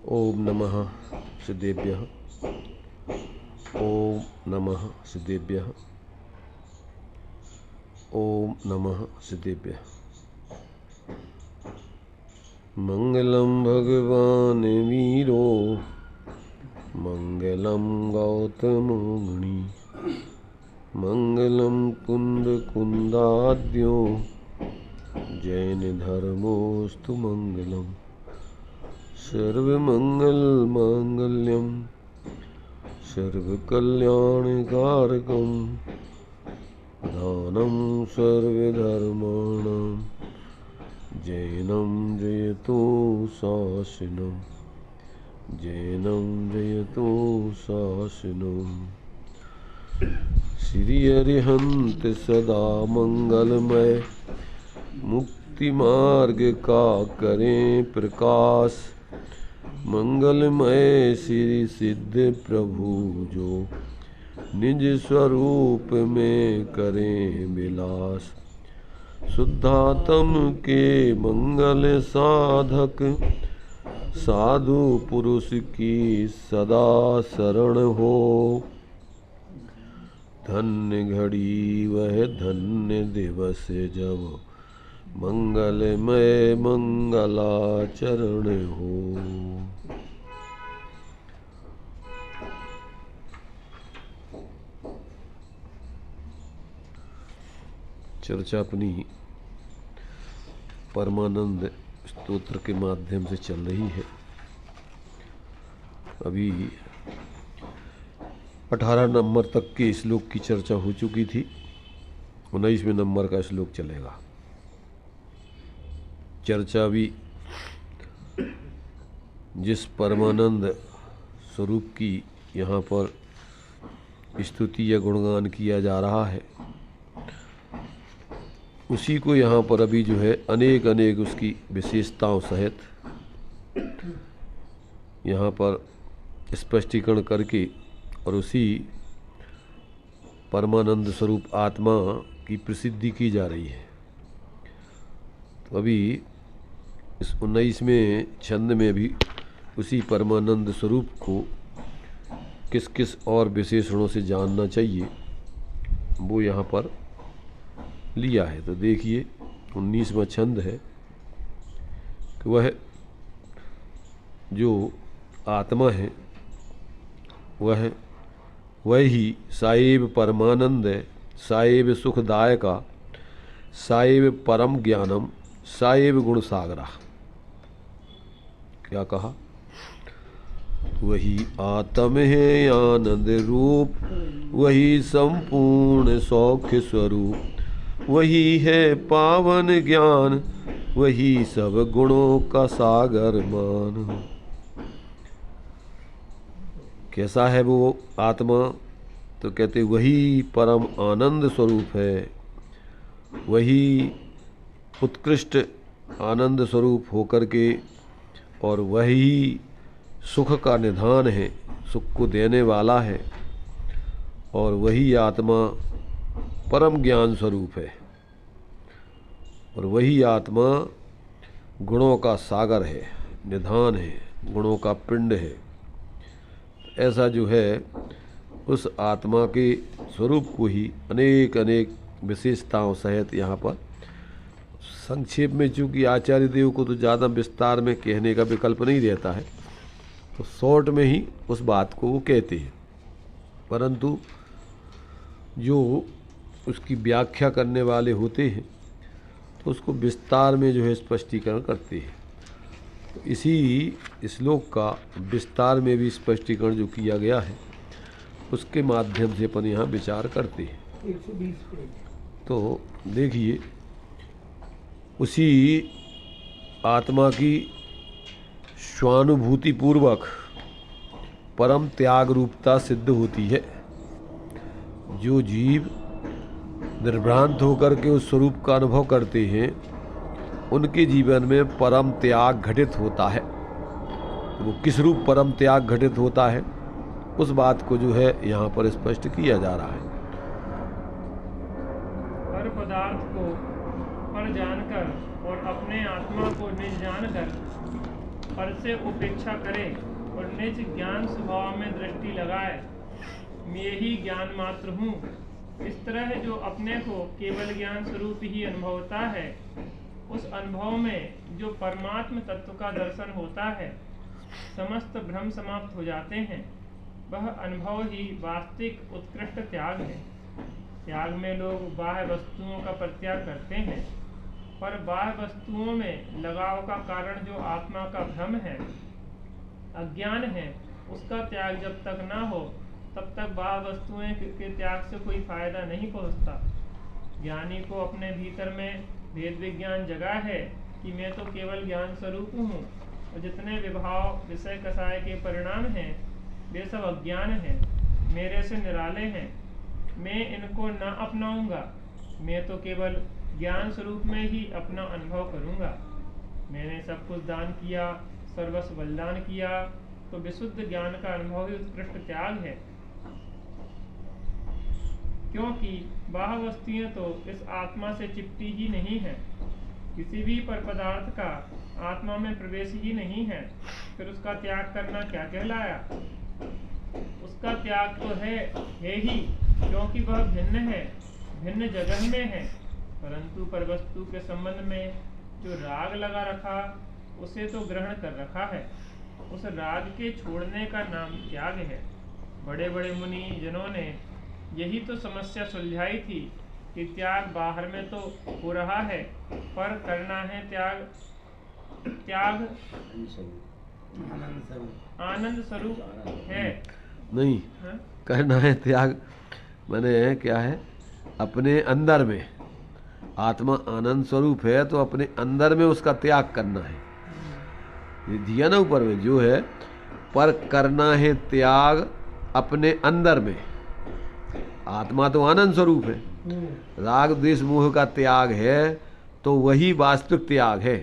ओम नमः सिद्धेभ्यः। ओम नमः सिद्धेभ्यः। ओम नमः सिद्धेभ्यः। मंगलम भगवान वीरो मंगलम गौतम मुनि मंगलम कुंद कुंदाद्यो जैन धर्मोस्तु मंगलम सर्वमंगल मांगल्यम सर्वकल्याणकारकम दानं सर्वधर्माणां जैनं जयतु शासनं जैनं जयतु शासनं। श्री अरिहंत सदा मंगलमय मुक्ति मार्ग का करें प्रकाश मंगलमय श्री सिद्ध प्रभु जो निज स्वरूप में करें विलास। शुद्धात्म के मंगल साधक साधु पुरुष की सदा शरण हो। धन्य घड़ी वह धन्य दिवस जब मंगलमय मंगलाचरण हो। चर्चा अपनी परमानंद स्तोत्र के माध्यम से चल रही है। अभी 18 नंबर तक के श्लोक की चर्चा हो चुकी थी। 19वें नंबर का श्लोक चलेगा। चर्चा भी जिस परमानंद स्वरूप की यहाँ पर स्तुति या गुणगान किया जा रहा है उसी को यहाँ पर अभी जो है अनेक अनेक उसकी विशेषताओं सहित यहाँ पर स्पष्टीकरण करके और उसी परमानंद स्वरूप आत्मा की प्रसिद्धि की जा रही है। तो अभी इस 19वें छंद में भी उसी परमानंद स्वरूप को किस किस और विशेषणों से जानना चाहिए वो यहाँ पर लिया है। तो देखिए 19वां छंद है कि वह जो आत्मा है वह वही साएब परमानंद है, साएब सुखदायका, साएब परम ज्ञानम, साएब गुण सागरा। क्या कहा? वही आत्म है आनंद रूप, वही संपूर्ण सौख्य स्वरूप, वही है पावन ज्ञान, वही सब गुणों का सागर मान। कैसा है वो आत्मा? तो कहते वही परम आनंद स्वरूप है, वही उत्कृष्ट आनंद स्वरूप होकर के और वही सुख का निधान है, सुख को देने वाला है, और वही आत्मा परम ज्ञान स्वरूप है, और वही आत्मा गुणों का सागर है, निधान है, गुणों का पिंड है। ऐसा जो है उस आत्मा के स्वरूप को ही अनेक अनेक विशेषताओं सहित यहाँ पर संक्षेप में, चूँकि आचार्य देव को तो ज़्यादा विस्तार में कहने का विकल्प नहीं रहता है तो शॉर्ट में ही उस बात को वो कहते हैं, परंतु जो उसकी व्याख्या करने वाले होते हैं तो उसको विस्तार में जो है स्पष्टीकरण करते हैं। तो इसी श्लोक का विस्तार में भी स्पष्टीकरण जो किया गया है उसके माध्यम से अपन यहाँ विचार करते हैं। 120 पेज। तो देखिए उसी आत्मा की स्वानुभूति पूर्वक परम त्याग रूपता सिद्ध होती है। जो जीव निर्भ्रांत होकर के उस स्वरूप का अनुभव करते हैं उनके जीवन में परम त्याग घटित होता है। वो किस रूप परम त्याग घटित होता है उस बात को जो है यहाँ पर स्पष्ट किया जा रहा है। हर पदार्थ को पर जानकर और अपने आत्मा को निज जानकर पर से उपेक्षा करे और निज ज्ञान स्वभाव में दृष्टि लगाए, मैं ही ज्ञान मात्र हूँ। इस तरह जो अपने को केवल ज्ञान स्वरूप ही अनुभवता है, उस अनुभव में जो परमात्म तत्व का दर्शन होता है, समस्त भ्रम समाप्त हो जाते हैं। वह अनुभव ही वास्तविक उत्कृष्ट त्याग है। त्याग में लोग बाह्य वस्तुओं का परित्याग करते हैं, पर बाह्य वस्तुओं में लगाव का कारण जो आत्मा का भ्रम है, अज्ञान है, उसका त्याग जब तक ना हो तब तक बाह्य वस्तुएं के त्याग से कोई फायदा नहीं पहुंचता। ज्ञानी को अपने भीतर में भेद विज्ञान जगा है कि मैं तो केवल ज्ञान स्वरूप हूँ और जितने विभाव विषय कसाय के परिणाम हैं वे सब अज्ञान हैं, मेरे से निराले हैं। मैं इनको न अपनाऊंगा, मैं तो केवल ज्ञान स्वरूप में ही अपना अनुभव करूंगा। मैंने सब कुछ दान किया, सर्वस्व बलिदान किया, तो विशुद्ध ज्ञान का अनुभव ही उत्कृष्ट त्याग है। क्योंकि बाह्य वस्तुएं तो इस आत्मा से चिपटी ही नहीं है, किसी भी पर पदार्थ का आत्मा में प्रवेश ही नहीं है, फिर उसका त्याग करना क्या कहलाया? उसका त्याग तो है ही, क्योंकि वह भिन्न है, भिन्न जगह में है, परंतु पर वस्तु के संबंध में जो राग लगा रखा उसे तो ग्रहण कर रखा है। उस राग के छोड़ने का नाम त्याग है। बड़े बड़े मुनि जनों ने यही तो समस्या सुलझाई थी कि त्याग बाहर में तो हो रहा है, पर करना है त्याग। त्याग आनंद स्वरूप है। नहीं, हाँ? करना है त्याग माने क्या है? अपने अंदर में आत्मा आनंद स्वरूप है तो अपने अंदर में उसका त्याग करना है। ये दिया ना ऊपर में जो है, पर करना है त्याग अपने अंदर में। आत्मा तो आनंद स्वरूप है, राग द्वेष मोह का त्याग है तो वही वास्तविक त्याग है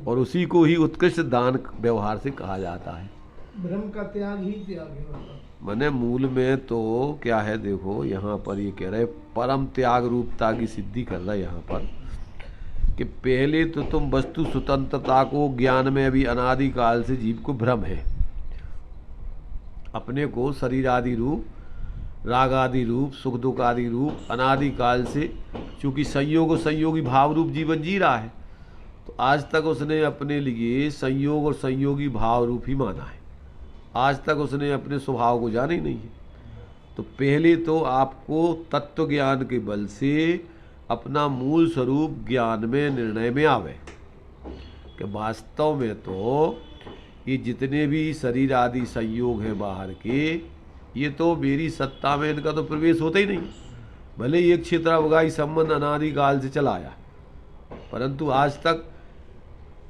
और उसी को ही उत्कृष्ट दान व्यवहार से कहा जाता है। भ्रम का त्याग ही त्याग है मतलब। माने मूल में तो क्या है, देखो यहाँ पर ये कह रहे परम त्याग रूपता की सिद्धि कर रहा है यहाँ पर कि पहले तो तुम वस्तु स्वतंत्रता को ज्ञान में अभी अनादिकाल से जीव को भ्रम है, अपने को शरीर आदि रूप, राग आदि रूप, सुख दुख आदि रूप अनादिकाल से, चूँकि संयोग और संयोगी भाव रूप जीवन जी रहा है, तो आज तक उसने अपने लिए संयोग और संयोगी भाव रूप ही माना है। आज तक उसने अपने स्वभाव को जाना ही नहीं है। तो पहले तो आपको तत्व ज्ञान के बल से अपना मूल स्वरूप ज्ञान में निर्णय में आवे कि वास्तव में तो ये जितने भी शरीर आदि संयोग हैं बाहर के, ये तो मेरी सत्ता में इनका तो प्रवेश होता ही नहीं। भले ही एक क्षेत्रावगाही संबंध अनादिकाल से चला आया, परंतु आज तक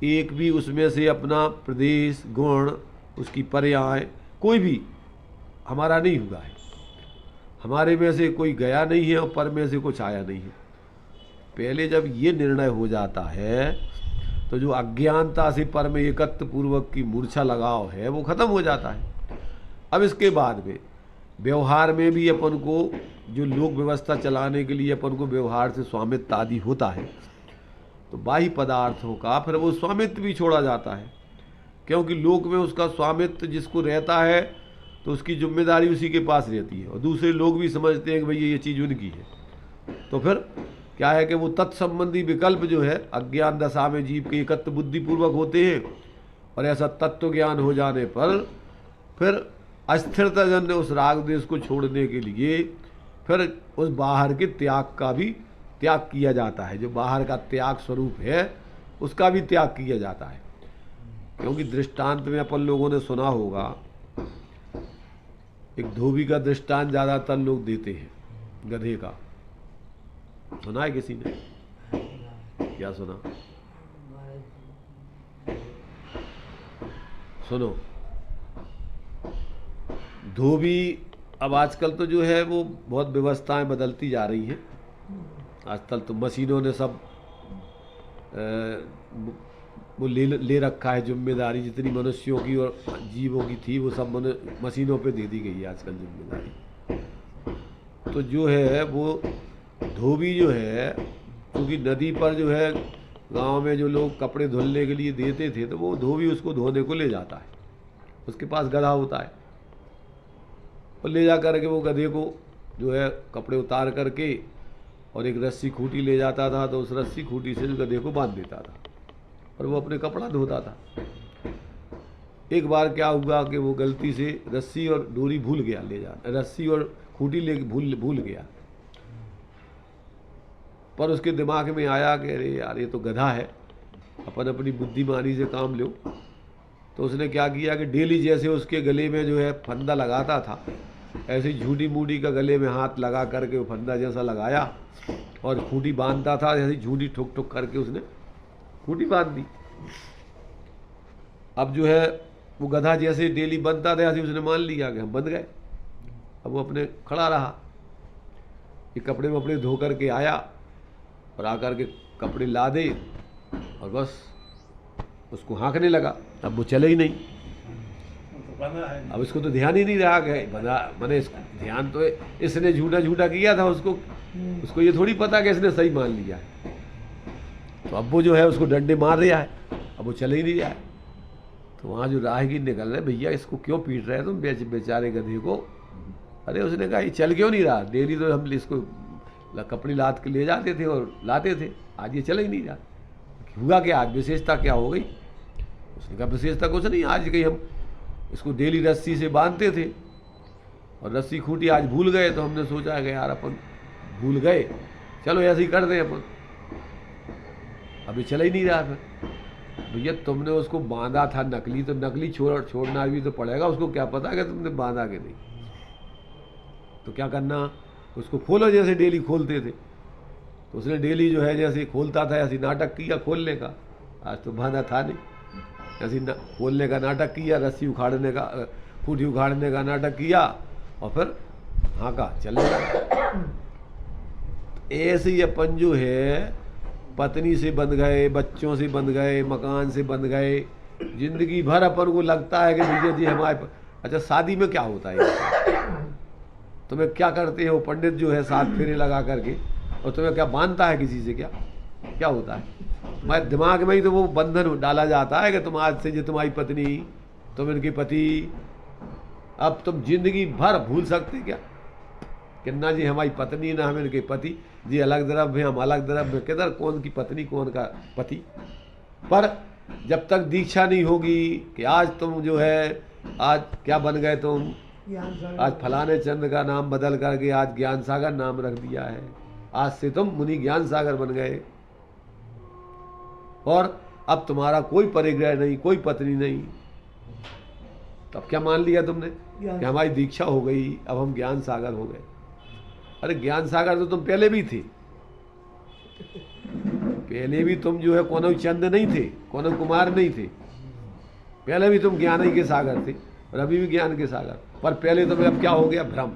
एक भी उसमें से अपना प्रदेश गुण उसकी पर्याय कोई भी हमारा नहीं हुआ है। हमारे में से कोई गया नहीं है और पर में से कुछ आया नहीं है। पहले जब ये निर्णय हो जाता है तो जो अज्ञानता से पर में एकत्व पूर्वक की मूर्छा लगाव है वो खत्म हो जाता है। अब इसके बाद में व्यवहार में भी अपन को जो लोक व्यवस्था चलाने के लिए अपन को व्यवहार से स्वामित्व आदि होता है, तो बाह्य पदार्थों का फिर वो स्वामित्व भी छोड़ा जाता है, क्योंकि लोक में उसका स्वामित्व जिसको रहता है तो उसकी जिम्मेदारी उसी के पास रहती है और दूसरे लोग भी समझते हैं कि भाई ये चीज़ उनकी है। तो फिर क्या है कि वो तत्संबंधी विकल्प जो है अज्ञान दशा में जीव के एकत्व बुद्धिपूर्वक होते हैं और ऐसा तत्व ज्ञान हो जाने पर फिर अस्थिरता जन्य उस राग देश को छोड़ने के लिए फिर उस बाहर के त्याग का भी त्याग किया जाता है। जो बाहर का त्याग स्वरूप है उसका भी त्याग किया जाता है। क्योंकि दृष्टांत में अपन लोगों ने सुना होगा, एक धोबी का दृष्टांत ज़्यादातर लोग देते हैं, गधे का। सुना है किसी ने? क्या सुना? सुनो, धोबी अब आजकल तो जो है वो बहुत व्यवस्थाएं बदलती जा रही हैं। आजकल तो मशीनों ने सब वो ले रखा है जिम्मेदारी, जितनी मनुष्यों की और जीवों की थी वो सब मशीनों पे दे दी गई है आजकल जिम्मेदारी। तो जो है वो धोबी जो है, क्योंकि नदी पर जो है गांव में जो लोग कपड़े धुलने के लिए देते थे तो वो धोबी उसको धोने को ले जाता है, उसके पास गधा होता है, और ले जा करके वो गधे को जो है कपड़े उतार करके और एक रस्सी खूंटी ले जाता था, तो उस रस्सी खूंटी से गधे को बांध देता था और वो अपने कपड़ा धोता था। एक बार क्या हुआ कि वो गलती से रस्सी और डोरी भूल गया ले जा, रस्सी और खूंटी ले भूल गया, पर उसके दिमाग में आया कि अरे यार ये तो गधा है, अपन अपनी बुद्धिमानी से काम लो। तो उसने क्या किया कि डेली जैसे उसके गले में जो है फंदा लगाता था, ऐसे झूठी मूठी का गले में हाथ लगा करके वो फंदा जैसा लगाया और खूंटी बांधता था, ऐसे झूठी ठुक ठुक करके उसने खूंटी बांध दी। अब जो है वो गधा जैसे डेली बनता था ऐसे उसने मान लिया कि हम बंध गए। अब वो अपने खड़ा रहा, ये कपड़े वपड़े धो करके आया और आकर के कपड़े ला दे और बस उसको हाँकने लगा। अब वो चले ही नहीं, अब इसको तो ध्यान ही नहीं रहा कि बना मैंने इसको ध्यान तो इसने झूठा झूठा किया था, उसको ये थोड़ी पता कि इसने सही मान लिया है। तो अब वो जो है उसको डंडे मार रहा है, अब वो चले ही नहीं रहा है। तो वहाँ जो राहगीर निकल रहे, भैया इसको क्यों पीट रहे हैं तुम बेचारे गधे को? अरे उसने कहा ये चल क्यों नहीं रहा, डेली तो हम इसको कपड़े लाद के ले जाते थे और लाते थे, आज ये चल ही नहीं रहा, हुआ क्या आज, विशेषता क्या हो गई? उसने कहा विशेषता कुछ नहीं, आज कहीं हम इसको डेली रस्सी से बांधते थे और रस्सी खूंटी आज भूल गए, तो हमने सोचा कि यार अपन भूल गए, चलो ऐसे ही कर दें अपन। अभी चला ही नहीं रहा। फिर भैया तुमने उसको बांधा था नकली, तो नकली छोड़ना भी तो पड़ेगा, उसको क्या पता कि तुमने बांधा कि नहीं। तो क्या करना, उसको खोलो जैसे डेली खोलते थे। तो उसने डेली जो है जैसे खोलता था ऐसे नाटक किया खोलने का, आज तो बांधा था नहीं, ऐसे खोलने का नाटक किया, रस्सी उखाड़ने का, खूंटी उखाड़ने का नाटक किया और फिर हाँ का चलने लगा। ऐसे ही अपन जो है पत्नी से बंध गए, बच्चों से बंध गए, मकान से बंध गए, जिंदगी भर अपन को लगता है कि भैया जी हमारे। अच्छा शादी में क्या होता है, तुम्हें क्या करते हो पंडित जो है 7 फेरे लगा करके, और तुम्हें क्या बांधता है किसी से, क्या होता है? तुम्हारे दिमाग में ही तो वो बंधन डाला जाता है कि तुम आज से जो तुम्हारी पत्नी, तुम इनके पति, अब तुम जिंदगी भर भूल सकते क्या कि ना जी हमारी पत्नी ना हम इनके पति, जी अलग द्रव्य हम अलग द्रव्य, किधर कौन की पत्नी कौन का पति। पर जब तक दीक्षा नहीं होगी कि आज तुम जो है आज क्या बन गए तुम, आज फलाने चंद का नाम बदल करके आज ज्ञान सागर नाम रख दिया है, आज से तुम मुनि ज्ञान सागर बन गए और अब तुम्हारा कोई परिग्रह नहीं, कोई पत्नी नहीं, तब क्या मान लिया तुमने कि हमारी दीक्षा हो गई, अब हम ज्ञान सागर हो गए। अरे ज्ञान सागर तो तुम पहले भी थे, पहले भी तुम जो है कोनो चंद नहीं थे, कोनो कुमार नहीं थे, पहले भी तुम ज्ञान ही के सागर थे और अभी भी ज्ञान के सागर। पर पहले तुम्हें अब क्या हो गया, भ्रम।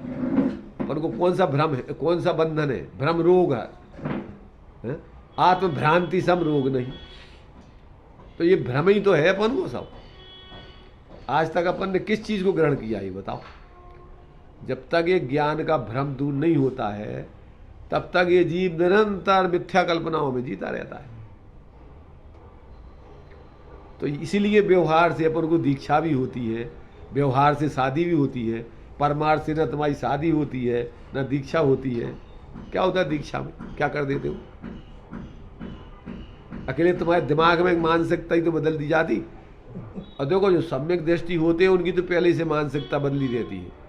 पर को कौन सा भ्रम है, कौन सा बंधन है? भ्रम रोग है, आत्म भ्रांति सम रोग नहीं। तो ये भ्रम ही तो है अपन को सब। आज तक अपन ने किस चीज को ग्रहण किया ये बताओ? जब तक ये ज्ञान का भ्रम दूर नहीं होता है तब तक ये जीव निरंतर मिथ्या कल्पनाओं में जीता रहता है। तो इसीलिए व्यवहार से अपन को दीक्षा भी होती है, व्यवहार से शादी भी होती है, परमार्थ से न तुम्हारी शादी होती है न दीक्षा होती है। क्या होता है दीक्षा में, क्या कर देते हो? अकेले तुम्हारे दिमाग में मानसिकता ही तो बदल दी जाती। और देखो जो सम्यक दृष्टि होते हैं उनकी तो पहले से मानसिकता बदली रहती है।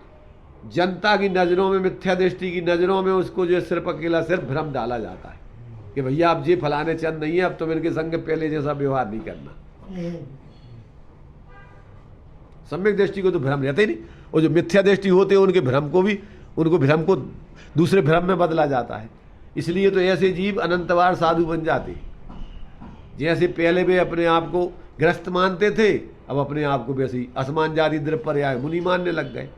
जनता की नज़रों में, मिथ्या दृष्टि की नज़रों में उसको जो सिर्फ अकेला सिर्फ भ्रम डाला जाता है कि भैया अब ये फलाने चंद नहीं है, अब तुम इनके संग पहले जैसा व्यवहार नहीं करना। सम्यक दृष्टि को तो भ्रम रहता ही नहीं, और जो मिथ्या दृष्टि होते हैं उनके भ्रम को भी, उनको भ्रम को दूसरे भ्रम में बदला जाता है। इसलिए तो ऐसे जीव अनंतवार साधु बन जाते हैं। जैसे पहले वे अपने आप को ग्रस्त मानते थे, अब अपने आप को वैसे ही असमान जाति द्रव्य पर्याय मुनि मानने लग गए।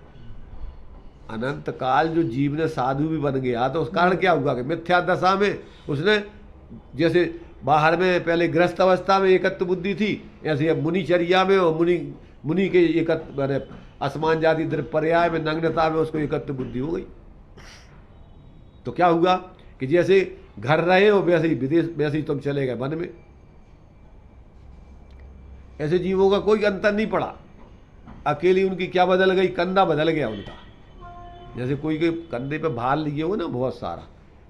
अनंत काल जो जीव ने साधु भी बन गया तो उस कारण क्या हुआ कि मिथ्या दशा में उसने, जैसे बाहर में पहले ग्रस्त अवस्था में एकत्व बुद्धि थी, ऐसे अब मुनिचर्या में और मुनि के एकत्व मैंने असमान जाति द्रव्य पर्याय में नग्नता में उसको एकत्व बुद्धि हो गई। तो क्या हुआ कि जैसे घर रहे हो वैसे ही विदेश, वैसे ही तुम चले गए वन में, ऐसे जीवों का कोई अंतर नहीं पड़ा। अकेली उनकी क्या बदल गई, कंधा बदल गया उनका। जैसे कोई के कंधे पे भार लिए हो ना बहुत सारा,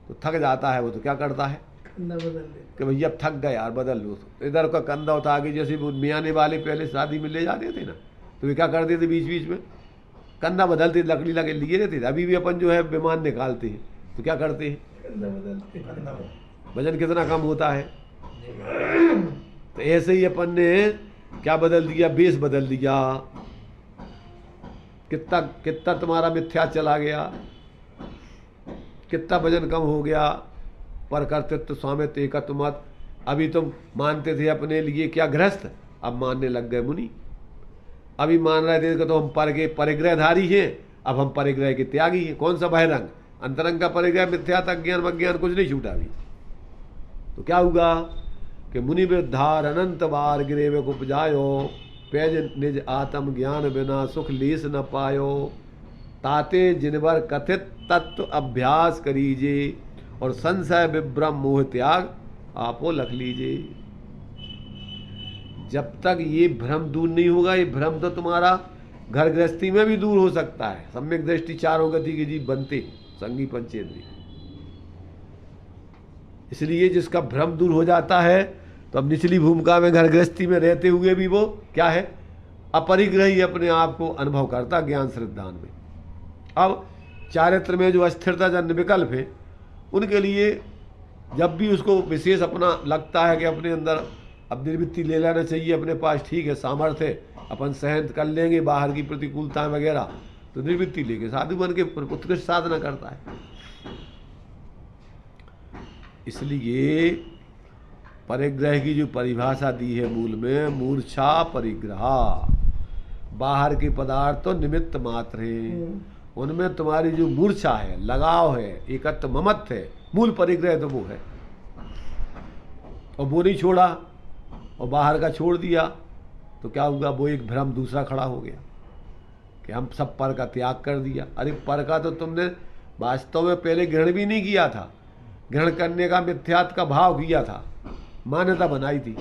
तो थक जाता है वो, तो क्या करता है कंधा बदल दे। कि भैया अब थक गए यार, बदल लो। तो इधर का कंधा उठा के, जैसे वो मियाने वाले पहले शादी में ले जाते थे ना, तो वे क्या करते थे, बीच बीच में कंधा बदलते, लकड़ी लगे लिए रहते थे। अभी भी अपन जो है विमान निकालते हैं तो क्या करते हैं, कंधा बदलते। वजन कितना कम होता है। तो ऐसे ही अपन ने क्या बदल दिया, बेस बदल दिया। कितना कितना तुम्हारा मिथ्या चला गया, कितना वजन कम हो गया। पर कर्तृत्व स्वामित्व एकत्व मत, अभी तुम मानते थे अपने लिए क्या गृहस्थ, अब मानने लग गए मुनि। अभी मान रहे थे कि तो हम पर के परिग्रहधारी हैं, अब हम परिग्रह के त्यागी हैं। कौन सा बहिरंग, अंतरंग का परिग्रह मिथ्या तक ज्ञान वज्ञान कुछ नहीं छूटा अभी। तो क्या हुआ कि मुनि वृद्धार अनंत बार गिरे को उपजायो, पैज निज आत्म ज्ञान बिना सुख लेस न पायो। ताते जिनवर कथित तत्व अभ्यास करीजे, और संशय विभ्रम मोह त्याग आपो लख लीजिए। जब तक ये भ्रम दूर नहीं होगा, ये भ्रम तो तुम्हारा घर गृहस्थी में भी दूर हो सकता है। सम्यक दृष्टि चारों गति के जीव बनते संगी पंचेंद्रिय। इसलिए जिसका भ्रम दूर हो जाता है, तो अब निचली भूमिका में घर गृहस्थी में रहते हुए भी वो क्या है, अपरिग्रही अपने आप को अनुभव करता ज्ञान श्रद्धान में। अब चारित्र में जो अस्थिरता जन्य विकल्प है, उनके लिए जब भी उसको विशेष अपना लगता है कि अपने अंदर अब निर्वृत्ति ले लेना चाहिए, अपने पास ठीक है सामर्थ्य है, अपन सहन कर लेंगे बाहर की प्रतिकूलताएं वगैरह, तो निर्वृत्ति लेके साधु बन के उत्कृष्ट साधना करता है। इसलिए परिग्रह की जो परिभाषा दी है मूल में, मूर्छा परिग्रह, बाहर के पदार्थ तो निमित्त मात्र हैं, उनमें तुम्हारी जो मूर्छा है, लगाव है, एकत्व ममत्व है, मूल परिग्रह तो वो है। और वो नहीं छोड़ा और बाहर का छोड़ दिया, तो क्या हुआ, वो एक भ्रम दूसरा खड़ा हो गया कि हम सब पर का त्याग कर दिया। अरे पर का तो तुमने वास्तव में पहले ग्रहण भी नहीं किया था, ग्रहण करने का मिथ्यात्व का भाव किया था, मान्यता बनाई थी।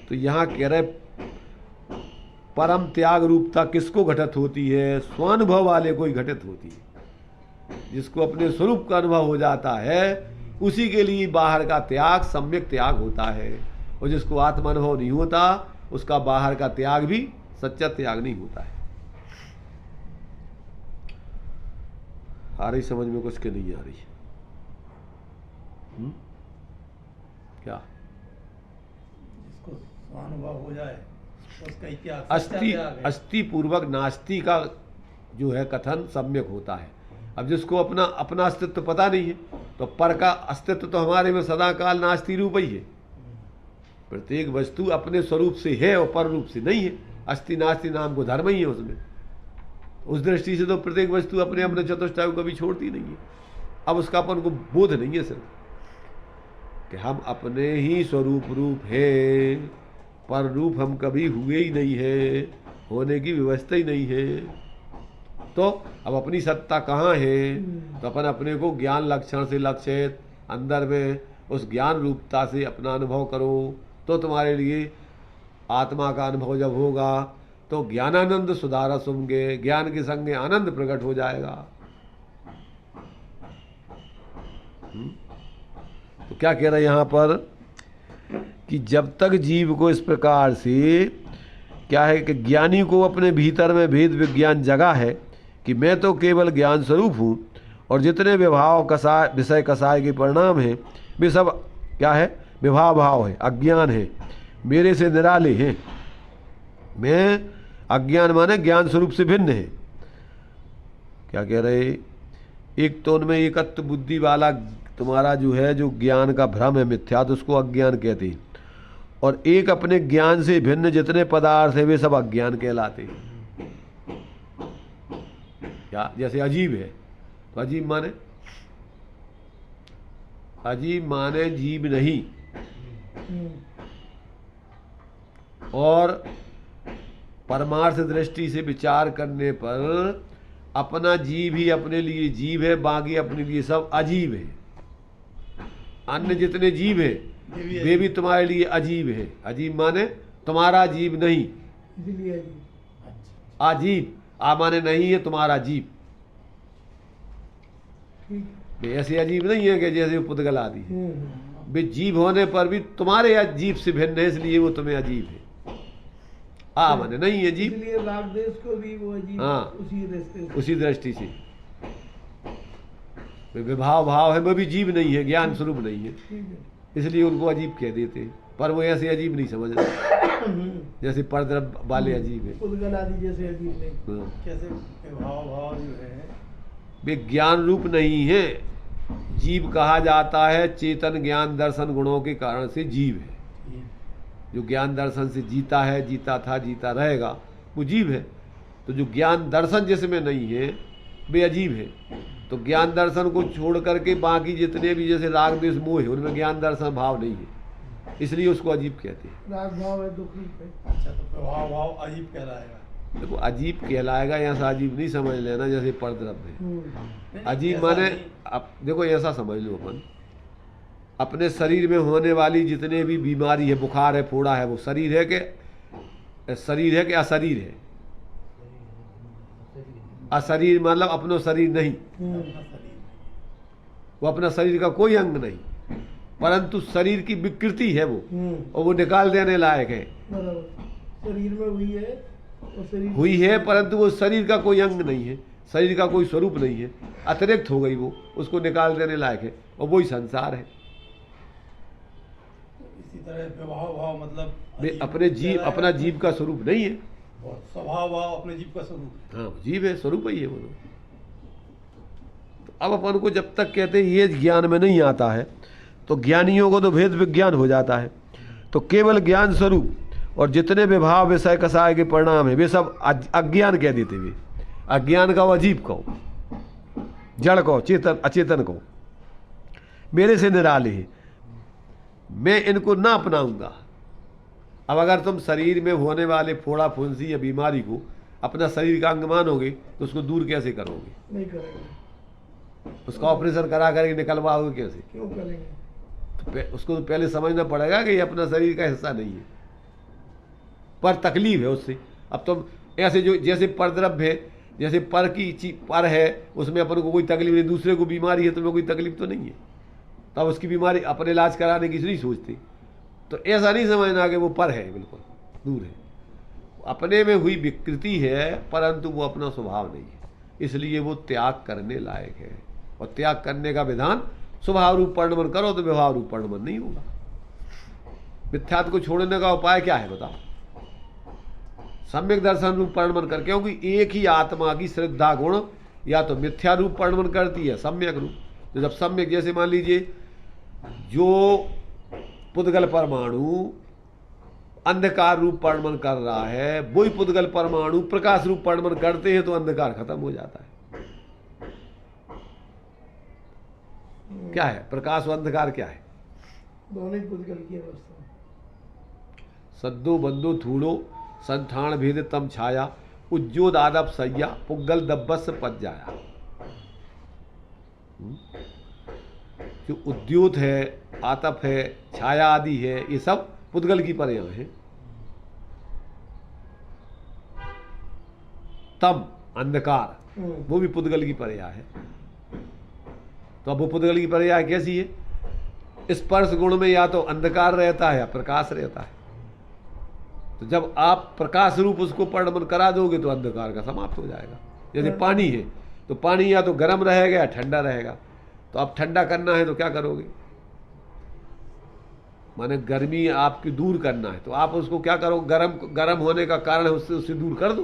तो यहाँ कह रहे परम त्याग रूपता किसको घटित होती है, स्वानुभव वाले को ही घटित होती है। जिसको अपने स्वरूप का अनुभव हो जाता है, उसी के लिए बाहर का त्याग सम्यक त्याग होता है। और जिसको आत्मा अनुभव नहीं होता, उसका बाहर का त्याग भी सच्चा त्याग नहीं होता है। आ रही समझ में कुछ के नहीं आ रही? क्या जिसको अनुभव हो जाए उसका इतिहास अस्थि पूर्वक नास्ति का जो है कथन सम्यक होता है। अब जिसको अपना अपना अस्तित्व पता नहीं है, तो पर का अस्तित्व तो हमारे में सदा काल नास्ति रूप ही है। प्रत्येक वस्तु अपने स्वरूप से है और पर रूप से नहीं है। अस्थि नास्ति नाम को धर्म ही है उसमें। उस दृष्टि से तो प्रत्येक वस्तु अपने अपने चतुष्टय को कभी छोड़ती नहीं है। अब उसका अपन को बोध नहीं है सिर्फ कि हम अपने ही स्वरूप रूप है, पर रूप हम कभी हुए ही नहीं है, होने की व्यवस्था ही नहीं है। तो अब अपनी सत्ता कहाँ है, तो अपन अपने को ज्ञान लक्षण से लक्षित अंदर में उस ज्ञान रूपता से अपना अनुभव करो, तो तुम्हारे लिए आत्मा का अनुभव जब होगा तो ज्ञानानंद सुधारा सुमगे, ज्ञान के संगे आनंद प्रकट हो जाएगा। तो क्या कह रहे हैं यहाँ पर कि जब तक जीव को इस प्रकार से क्या है कि ज्ञानी को अपने भीतर में भेद विज्ञान जगा है कि मैं तो केवल ज्ञान स्वरूप हूँ और जितने विभाव कसाय विषय कसाय के परिणाम हैं वे सब क्या है, विभाव भाव है, अज्ञान है, मेरे से निराले हैं। मैं अज्ञान माने ज्ञान स्वरूप से भिन्न है। क्या कह रहे, एक तो उनमें एकत्व बुद्धि वाला तुम्हारा जो है, जो ज्ञान का भ्रम है मिथ्या, तो उसको अज्ञान कहते हैं। और एक अपने ज्ञान से भिन्न जितने पदार्थ है वे सब अज्ञान कहलाते हैं। क्या, जैसे अजीब है तो अजीब माने जीव नहीं, और परमार्थ दृष्टि से विचार करने पर अपना जीव ही अपने लिए जीव है, बाकी अपने लिए सब अजीब है। अन्य जितने जीव हैं वे भी तुम्हारे लिए अजीब है। अजीब माने तुम्हारा जीव नहीं, इसीलिए जी। अच्छा अजीब आ माने नहीं है तुम्हारा जीव। ठीक। वे ऐसे अजीब नहीं है कि जैसे पुद्गल आदि है। हम्म। वे जीव होने पर भी तुम्हारे अजीब से भिन्न है, इसलिए वो तुम्हें अजीब है। आ माने नहीं है जीव, इसलिए राग देश को भी वो अजीब हाँ। उसी रास्ते से। उसी दृष्टि से वे विभाव भाव है, वो भी जीव नहीं है, ज्ञान स्वरूप नहीं है, ठीक है। इसलिए उनको अजीब कह देते हैं। पर वो ऐसे अजीब नहीं समझ रहे जैसे परद्रव वाले अजीब है। पुद्गल आदि जैसे अजीब नहीं। हाँ। कैसे भाव भाव जो है वे ज्ञान रूप नहीं है। जीव कहा जाता है चेतन ज्ञान दर्शन गुणों के कारण से जीव है। ये जो ज्ञान दर्शन से जीता है, जीता था, जीता रहेगा, वो जीव है। तो जो ज्ञान दर्शन जिसमें नहीं है वे अजीब है। तो ज्ञान दर्शन को छोड़ करके बाकी जितने भी जैसे राग द्वेष मोह है उनमें ज्ञान दर्शन भाव नहीं है, इसलिए उसको अजीब कहते हैं। राग भाव है दुख रूप है। अच्छा तो प्रभाव भाव अजीब कहलाएगा। देखो अजीब कहलाएगा, ऐसा अजीब नहीं समझ लेना जैसे परद्रव है। नहीं, अजीब ऐसा माने नहीं। अब देखो ऐसा समझ लो अपन, अपने शरीर में होने वाली जितने भी बीमारी है, बुखार है, फोड़ा है, वो शरीर है कि शरीर है कि अशरीर है? अशरीर मतलब अपनो शरीर नहीं, अपना शरीर वो अपना शरीर का कोई अंग नहीं, परंतु शरीर की विकृति है वो, और वो निकाल देने लायक है। बराबर शरीर में हुई है और शरीर हुई है परंतु वो शरीर का कोई अंग नहीं है, शरीर का कोई स्वरूप नहीं है, अतिरिक्त हो गई वो, उसको निकाल देने लायक है, और वही संसार है। इसी तरह प्रभाव भाव मतलब वे अजीब अपने जीव कहलाएगा। अपना जीव का स्वरूप नहीं है। और स्वभाव भाव अपने जीव का स्वरूप हाँ जीव है, स्वरूप ही है वो। तो अब अपन को जब तक कहते हैं ये ज्ञान में नहीं आता है, तो ज्ञानियों को तो भेद विज्ञान हो जाता है। तो केवल ज्ञान स्वरूप और जितने विभाव विषय कसाय के परिणाम है वे सब अज्ञान कह देते। वे अज्ञान का अजीब कहो, जड़ कहो, चेतन अचेतन कहो, मेरे से निराले है, मैं इनको ना अपनाऊंगा। अब अगर तुम शरीर में होने वाले फोड़ा फुंसी या बीमारी को अपना शरीर का अंग मानोगे तो उसको दूर कैसे करोगे? नहीं करेंगे। उसका ऑपरेशन करा करके निकलवाओगे कैसे? क्यों करेंगे? तो उसको तो पहले समझना पड़ेगा कि ये अपना शरीर का हिस्सा नहीं है, पर तकलीफ है उससे। अब तुम ऐसे जो जैसे परद्रव्य है, जैसे पर की पर है, उसमें अपन को कोई तकलीफ नहीं, दूसरे को बीमारी है तुम्हें कोई तकलीफ तो नहीं है, तब उसकी बीमारी अपने इलाज कराने की नहीं सोचती। तो ऐसा नहीं समझना कि वो पर है, बिल्कुल दूर है, अपने में हुई विकृति है, परंतु वो अपना स्वभाव नहीं है, इसलिए वो त्याग करने लायक है। और त्याग करने का विधान स्वभाव रूप परिणमन करो तो व्यवहार रूप परिणमन नहीं होगा। मिथ्यात्व को छोड़ने का उपाय क्या है बताओ? सम्यक दर्शन रूप परिणमन कर, क्योंकि एक ही आत्मा की श्रद्धा गुण या तो मिथ्या रूप परिणमन करती है सम्यक रूप। तो जब सम्यक, जैसे मान लीजिए जो पुद्गल परमाणु अंधकार रूप परिणमन कर रहा है, वही पुद्गल परमाणु प्रकाश रूप परिणमन करते हैं तो अंधकार खत्म हो जाता है। क्या है प्रकाश और अंधकार? क्या है? दोनों ही पुद्गल की अवस्था। सद्दो बंदो थूड़ो संठान भेद तम छाया, उज्जोद आदप सैया पुग्गल दब्बस पच जाया। जो उद्योत है, आतप है, छाया आदि है, ये सब पुद्गल की पर्याय हैं। तम अंधकार, वो भी पुद्गल की पर्याय है। तो अब वो पुद्गल की पर्याय कैसी है? स्पर्श गुण में या तो अंधकार रहता है या प्रकाश रहता है। तो जब आप प्रकाश रूप उसको परिणमन करा दोगे तो अंधकार का समाप्त हो जाएगा। जैसे पानी है तो पानी या तो गर्म रहेगा या ठंडा रहेगा। तो अब ठंडा करना है तो क्या करोगे? माने गर्मी आपकी दूर करना है तो आप उसको क्या करो? गर्म होने का कारण है उससे दूर कर दो,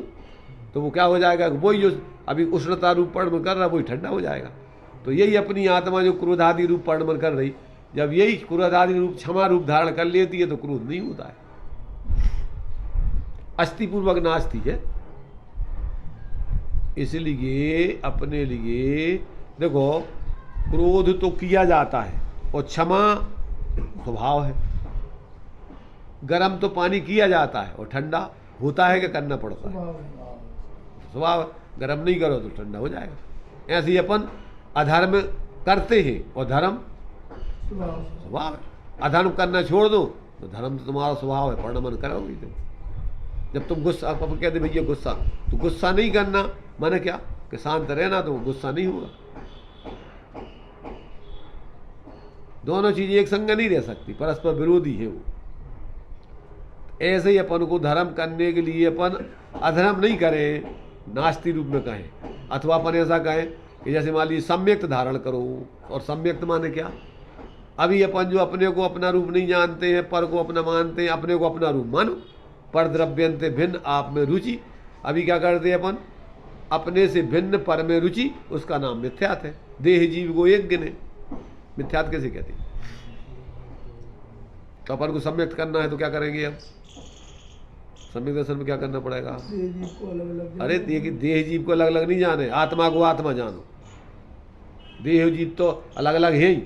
तो वो क्या हो जाएगा? वही जो अभी उष्णता रूप परिणमन कर रहा है वही ठंडा हो जाएगा। तो यही अपनी आत्मा जो क्रोधादि रूप परिणमन कर रही, जब यही क्रोधादि रूप क्षमा रूप धारण कर लेती है तो क्रोध नहीं होता है, अस्थिपूर्वक नास्ती है। इसलिए अपने लिए देखो, क्रोध तो किया जाता है और क्षमा स्वभाव है। गरम तो पानी किया जाता है और ठंडा होता है कि करना पड़ता है? स्वभाव। गरम नहीं करो तो ठंडा हो जाएगा। ऐसे ही अपन अधर्म करते हैं और धर्म स्वभाव है। अधर्म करना छोड़ दो तो धर्म तो तुम्हारा स्वभाव है, पढ़ना मन करोगे तुम। जब तुम गुस्सा, अपन कहते भैया गुस्सा, तो गुस्सा नहीं करना माने क्या कि शांत रहना, तो गुस्सा नहीं होगा। दोनों चीजें एक संग नहीं रह सकती, परस्पर विरोधी है वो। ऐसे ही अपन को धर्म करने के लिए अपन अधर्म नहीं करें, नास्ती रूप में कहें, अथवा अपन ऐसा कहें कि जैसे मान लीजिए सम्यक्त धारण करो। और सम्यक्त माने क्या, अभी अपन जो अपने को अपना रूप नहीं जानते हैं, पर को अपना मानते हैं, अपने को अपना रूप मानो। पर द्रव्यंते भिन्न आप में रुचि, अभी क्या करते हैं अपन, अपने से भिन्न पर में रुचि, उसका नाम मिथ्यात है। देह जीव को एक गिने, मिथ्यात कैसे कहते हैं। तो अपन को सम्यक्त करना है तो क्या करेंगे, अब सम्यक दर्शन में क्या करना पड़ेगा। देह जीव को अलग अलग अरे देखिए, देह जीव को अलग अलग नहीं जाने, आत्मा को आत्मा जानो। देह जीव तो अलग अलग है ही।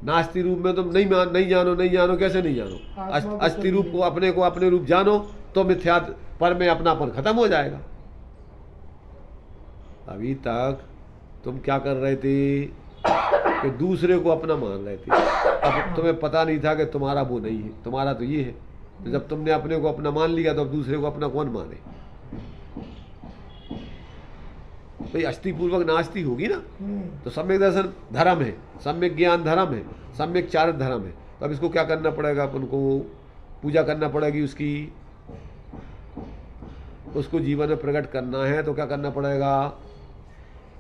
नास्ति रूप में तुम नहीं जानो कैसे नहीं जानो। अस्थि रूप को अपने रूप जानो तो मिथ्यात पर में अपनापन खत्म हो जाएगा। अभी तक तुम क्या कर रहे थे कि दूसरे को अपना मान रहे थे। अब तुम्हें पता नहीं था कि तुम्हारा वो नहीं है, तुम्हारा तो ये है। तो जब तुमने अपने को अपना मान लिया तो अब दूसरे को अपना कौन माने। भाई अस्थि-पूर्वक नास्ति होगी ना, तो सम्यक दर्शन धर्म है, सम्यक ज्ञान धर्म है, सम्यक चारित्र धर्म है। तो अब इसको क्या करना पड़ेगा, अपन को पूजा करना पड़ेगी उसकी, उसको जीवन में प्रकट करना है। तो क्या करना पड़ेगा,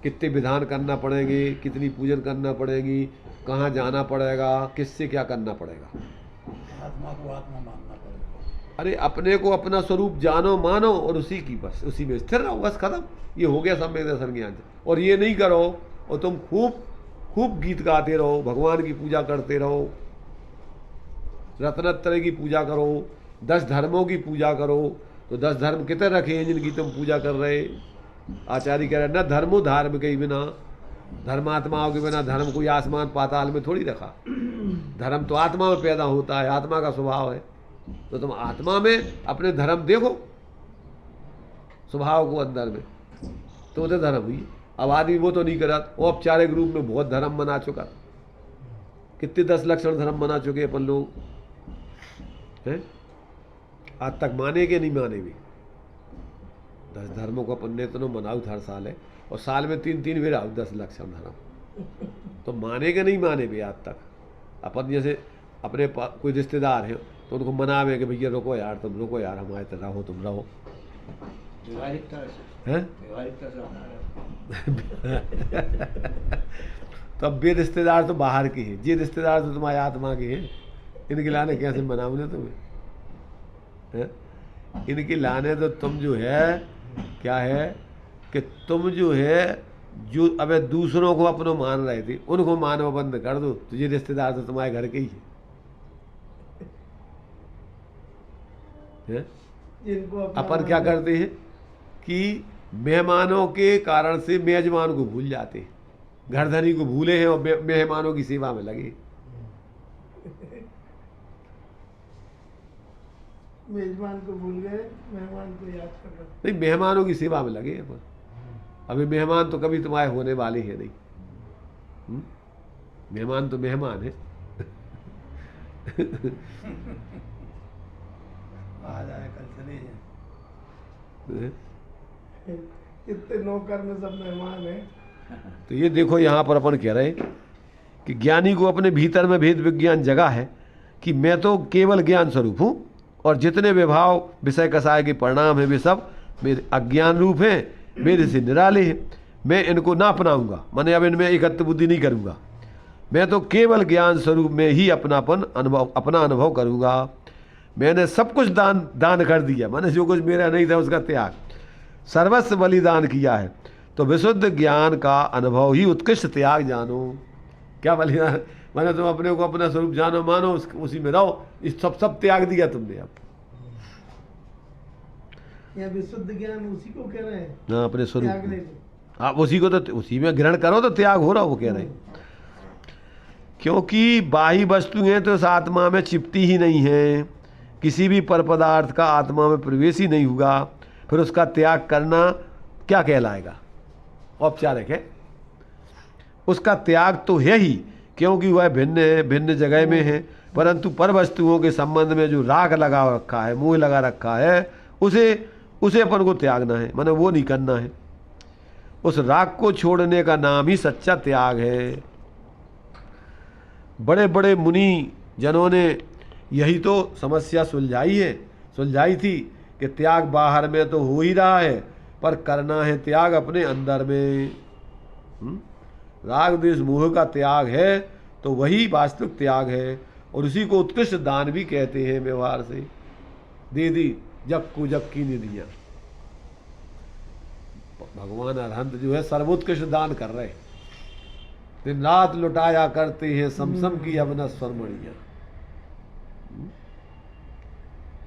कितने विधान करना पड़ेंगे, कितनी पूजन करना पड़ेगी, कहाँ जाना पड़ेगा, किससे क्या करना पड़ेगा। आत्मा को आत्मा मानना पड़ेगा। अरे अपने को अपना स्वरूप जानो मानो और उसी की बस उसी में स्थिर रहो, बस खत्म। ये हो गया सम्यक दर्शन ज्ञान। और ये नहीं करो और तुम खूब गीत गाते रहो, भगवान की पूजा करते रहो, रत्नत्रय की पूजा करो, 10 धर्मों की पूजा करो। तो 10 धर्म कितने रखे हैं जिनकी तुम पूजा कर रहे। आचार्य कह रहे न धर्मो धार्म के बिना, धर्मात्माओं के बिना धर्म कोई आसमान पाताल में थोड़ी रखा। धर्म तो आत्मा में पैदा होता है, आत्मा का स्वभाव है। तो तुम आत्मा में अपने धर्म देखो, स्वभाव को अंदर में, तो उसे धर्म हुई। अब आदमी वो तो नहीं करा, औपचारिक रूप में बहुत धर्म बना चुका। कितने 10 लक्षण धर्म बना चुके अपन लोग हैं, आज तक माने के नहीं माने भी। 10 धर्मों को अपन ने तो मनाऊ हर साल है, और साल में 3 फिर आओ 10 लक्षण धर्म। तो माने के नहीं माने भी आज तक। अपन जैसे अपने कोई रिश्तेदार है तो उनको मनावे कि भैया रुको यार, तुम रुको यार, हमारे तरह रहो, तुम रहो हैं। तो अब बे रिश्तेदार तो बाहर के हैं, ये रिश्तेदार तो तुम्हारे आत्मा के हैं। इनके लाने कैसे मनाऊने तुम्हें हैं? इनकी लाने तो तुम जो है क्या है कि तुम जो है जो अबे दूसरों को अपनों मान रहे थे उनको मानव बंद कर दो, तो ये रिश्तेदार तो तुम्हारे घर के ही है। जिनको अपन क्या करते हैं कि मेहमानों के कारण से मेजबान को भूल जाते हैं, घरधनी को भूले हैं और मेहमानों की सेवा में लगे। मेजबान को भूल गए, मेहमान को याद कर रहे। नहीं, मेहमानों की सेवा में लगे अपन। अभी मेहमान तो कभी तुम्हारे होने वाले हैं नहीं। मेहमान तो मेहमान है। आ जाए कल चले जाए। इतने नौकर में सब मेहमान हैं। तो ये देखो यहाँ पर अपन कह रहे हैं कि ज्ञानी को अपने भीतर में भेद विज्ञान जगा है कि मैं तो केवल ज्ञान स्वरूप हूँ और जितने विभाव विषय कसाय के परिणाम हैं वे सब मेरे अज्ञान रूप हैं, मेरे से निराले हैं। मैं इनको ना अपनाऊंगा, मैंने अब इनमें एकत्व बुद्धि नहीं करूंगा। मैं तो केवल ज्ञान स्वरूप में ही अपना अनुभव करूंगा। मैंने सब कुछ दान कर दिया, मैंने जो कुछ मेरा नहीं था उसका त्याग, सर्वस्व बलिदान किया है। तो विशुद्ध ज्ञान का अनुभव ही उत्कृष्ट त्याग जानो। क्या बलिदान, मैंने तुम अपने को अपना स्वरूप जानो मानो, उसी में रहो। इस सब त्याग दिया तुमने। अब यह विशुद्ध ज्ञान उसी को कह रहे हैं। हाँ, अपने स्वरूप त्यागने को। आप उसी को तो उसी में ग्रहण करो तो त्याग हो रहा, वो कह रहे हैं। क्योंकि बाह्य वस्तुएं तो इस आत्मा में चिपती ही नहीं है, किसी भी पर पदार्थ का आत्मा में प्रवेश ही नहीं होगा, फिर उसका त्याग करना क्या कहलाएगा, औपचारिक है। उसका त्याग तो है ही क्योंकि वह भिन्न है, भिन्न जगह में है, परंतु पर वस्तुओं के संबंध में जो राग लगा रखा है, मोह लगा रखा है, उसे अपन को त्यागना है, माने वो नहीं करना है। उस राग को छोड़ने का नाम ही सच्चा त्याग है। बड़े बड़े मुनि जनों ने यही तो समस्या सुलझाई थी कि त्याग बाहर में तो हो ही रहा है, पर करना है त्याग अपने अंदर में। राग द्वेष मोह का त्याग है तो वही वास्तविक त्याग है, और उसी को उत्कृष्ट दान भी कहते हैं। व्यवहार से दे दी जग को जग की निधियां। भगवान अरहंत जो है सर्वोत्कृष्ट दान कर रहे हैं, दिन रात लुटाया करते हैं समसम की अपना स्वरमणियां।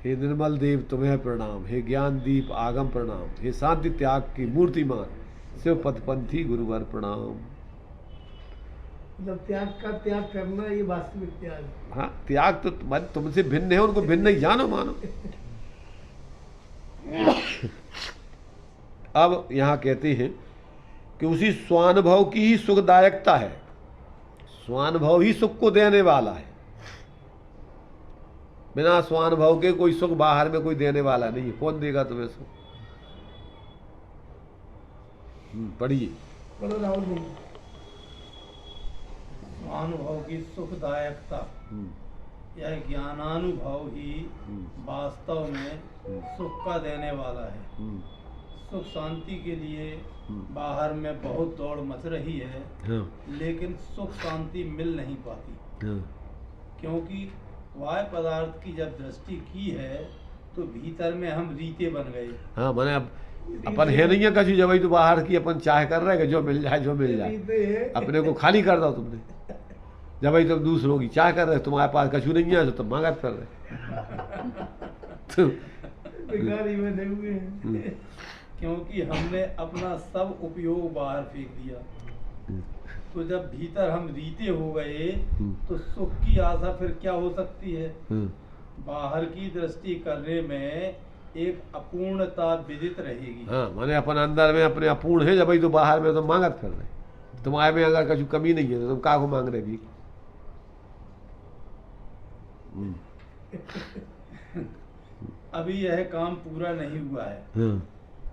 हे निर्मल देव तुम्हें प्रणाम, हे ज्ञान दीप आगम प्रणाम, हे शांति त्याग की मूर्तिमान शिव पथपंथी गुरुवर प्रणाम। मतलब त्याग का त्याग करना ये वास्तविक त्याग है। हाँ, त्याग तो तुमसे भिन्न है, उनको भिन्न ही जानो मानो। अब यहाँ कहते हैं कि उसी स्वानुभव की ही सुखदायकता है। स्वानुभव ही सुख को देने वाला है। बिना स्वानुभव के कोई सुख बाहर में कोई देने वाला नहीं है। कौन देगा तुम्हें सुख? पढ़िए। बोलो राहुल जी। स्वानुभव की सुखदायकता, यह ज्ञानानुभव ही वास्तव में सुख का देने वाला है। सुख शांति के लिए बाहर में बहुत दौड़ मच रही है, लेकिन सुख शांति मिल नहीं पाती, क्योंकि वाय पदार्थ की जब दृष्टि की है तो भीतर में हम रीते बन गए। हाँ, मैंने अब अपन है नहीं है कछु, जब तो बाहर की अपन चाह कर रहे हैं कि जो मिल जाए अपने को खाली कर दो तुमने। जब भाई तुम दूसरों की चाह कर रहे, तुम्हारे पास कछु नहीं है तो तुम मांगत कर रहे। बेकारी में देंगे हैं। क्योंकि हमने अपना सब उपयोग बाहर फेंक दिया, तो जब भीतर हम रीते हो गए तो सुख की आशा फिर क्या हो सकती है। बाहर की दृष्टि करने में एक अपूर्णता विदित रहेगी। हाँ, माने अपन अंदर में अपने अपूर्ण है, जब भाई तो बाहर में तो मांगत कर रहे। तुम्हारे में अगर कछु कमी नहीं है तो तुम का को मांग रहे भी। अभी यह काम पूरा नहीं हुआ है,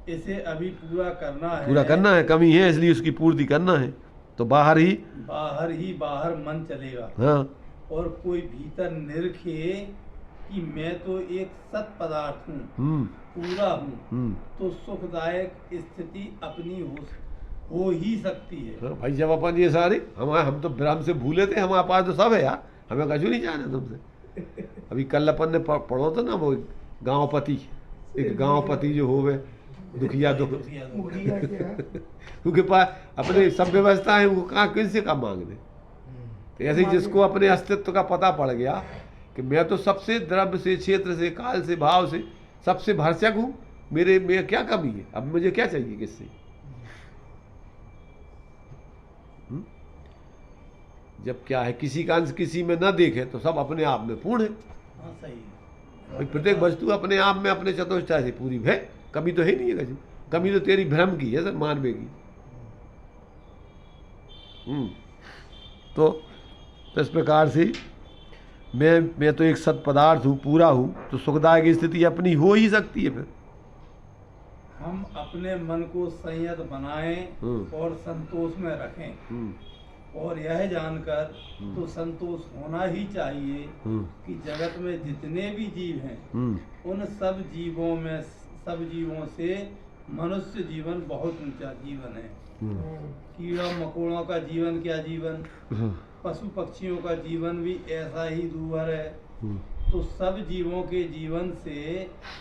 इसे अभी पूरा करना है। पूरा करना है, कमी है इसलिए उसकी पूर्ति करना है। तो बाहर ही बाहर मन चलेगा। हाँ, और कोई भीतर निरखे कि मैं तो एक सत पदार्थ हूँ, पूरा हूँ, तो सुखदायक स्थिति अपनी हो ही सकती है। हाँ भाई, जब अपन ये सारे हम तो भ्रम से भूले थे, हमारे पास तो सब है यार, हमें कछु नहीं जाना तुमसे। अभी कल अपन ने पढ़ो था ना, वो गांवपति, एक गांवपति जो होवे दुखिया दुख, उनके पास अपने सब व्यवस्था है, वो कहाँ किससे का मांग दे। तो ऐसे जिसको अपने अस्तित्व का पता पड़ गया कि मैं तो सबसे द्रव्य से, क्षेत्र से, काल से, भाव से सबसे भरसक हूँ, मेरे में क्या कमी है, अब मुझे क्या चाहिए किससे। जब क्या है, किसी का अंश किसी में न देखे तो सब अपने आप में पूर्ण है। हाँ, सही है। भाई प्रत्येक वस्तु अपने आप में अपने चतुष्टय से पूरी है, कमी तो है नहीं है कभी। कमी तो तेरी भ्रम की है सर, मानवे की। तो इस प्रकार से मैं तो एक सत पदार्थ हूँ, पूरा हूँ, तो सुखदायक की स्थिति अपनी हो ही सकती है। फिर हम अपने मन को संयत बनाएं और संतोष में रखें, और यह जानकर तो संतोष होना ही चाहिए कि जगत में जितने भी जीव हैं, उन सब जीवों से मनुष्य जीवन बहुत ऊंचा जीवन है। कीड़ा मकोड़ों का जीवन क्या जीवन, पशु पक्षियों का जीवन भी ऐसा ही दूभर है। तो सब जीवों के जीवन से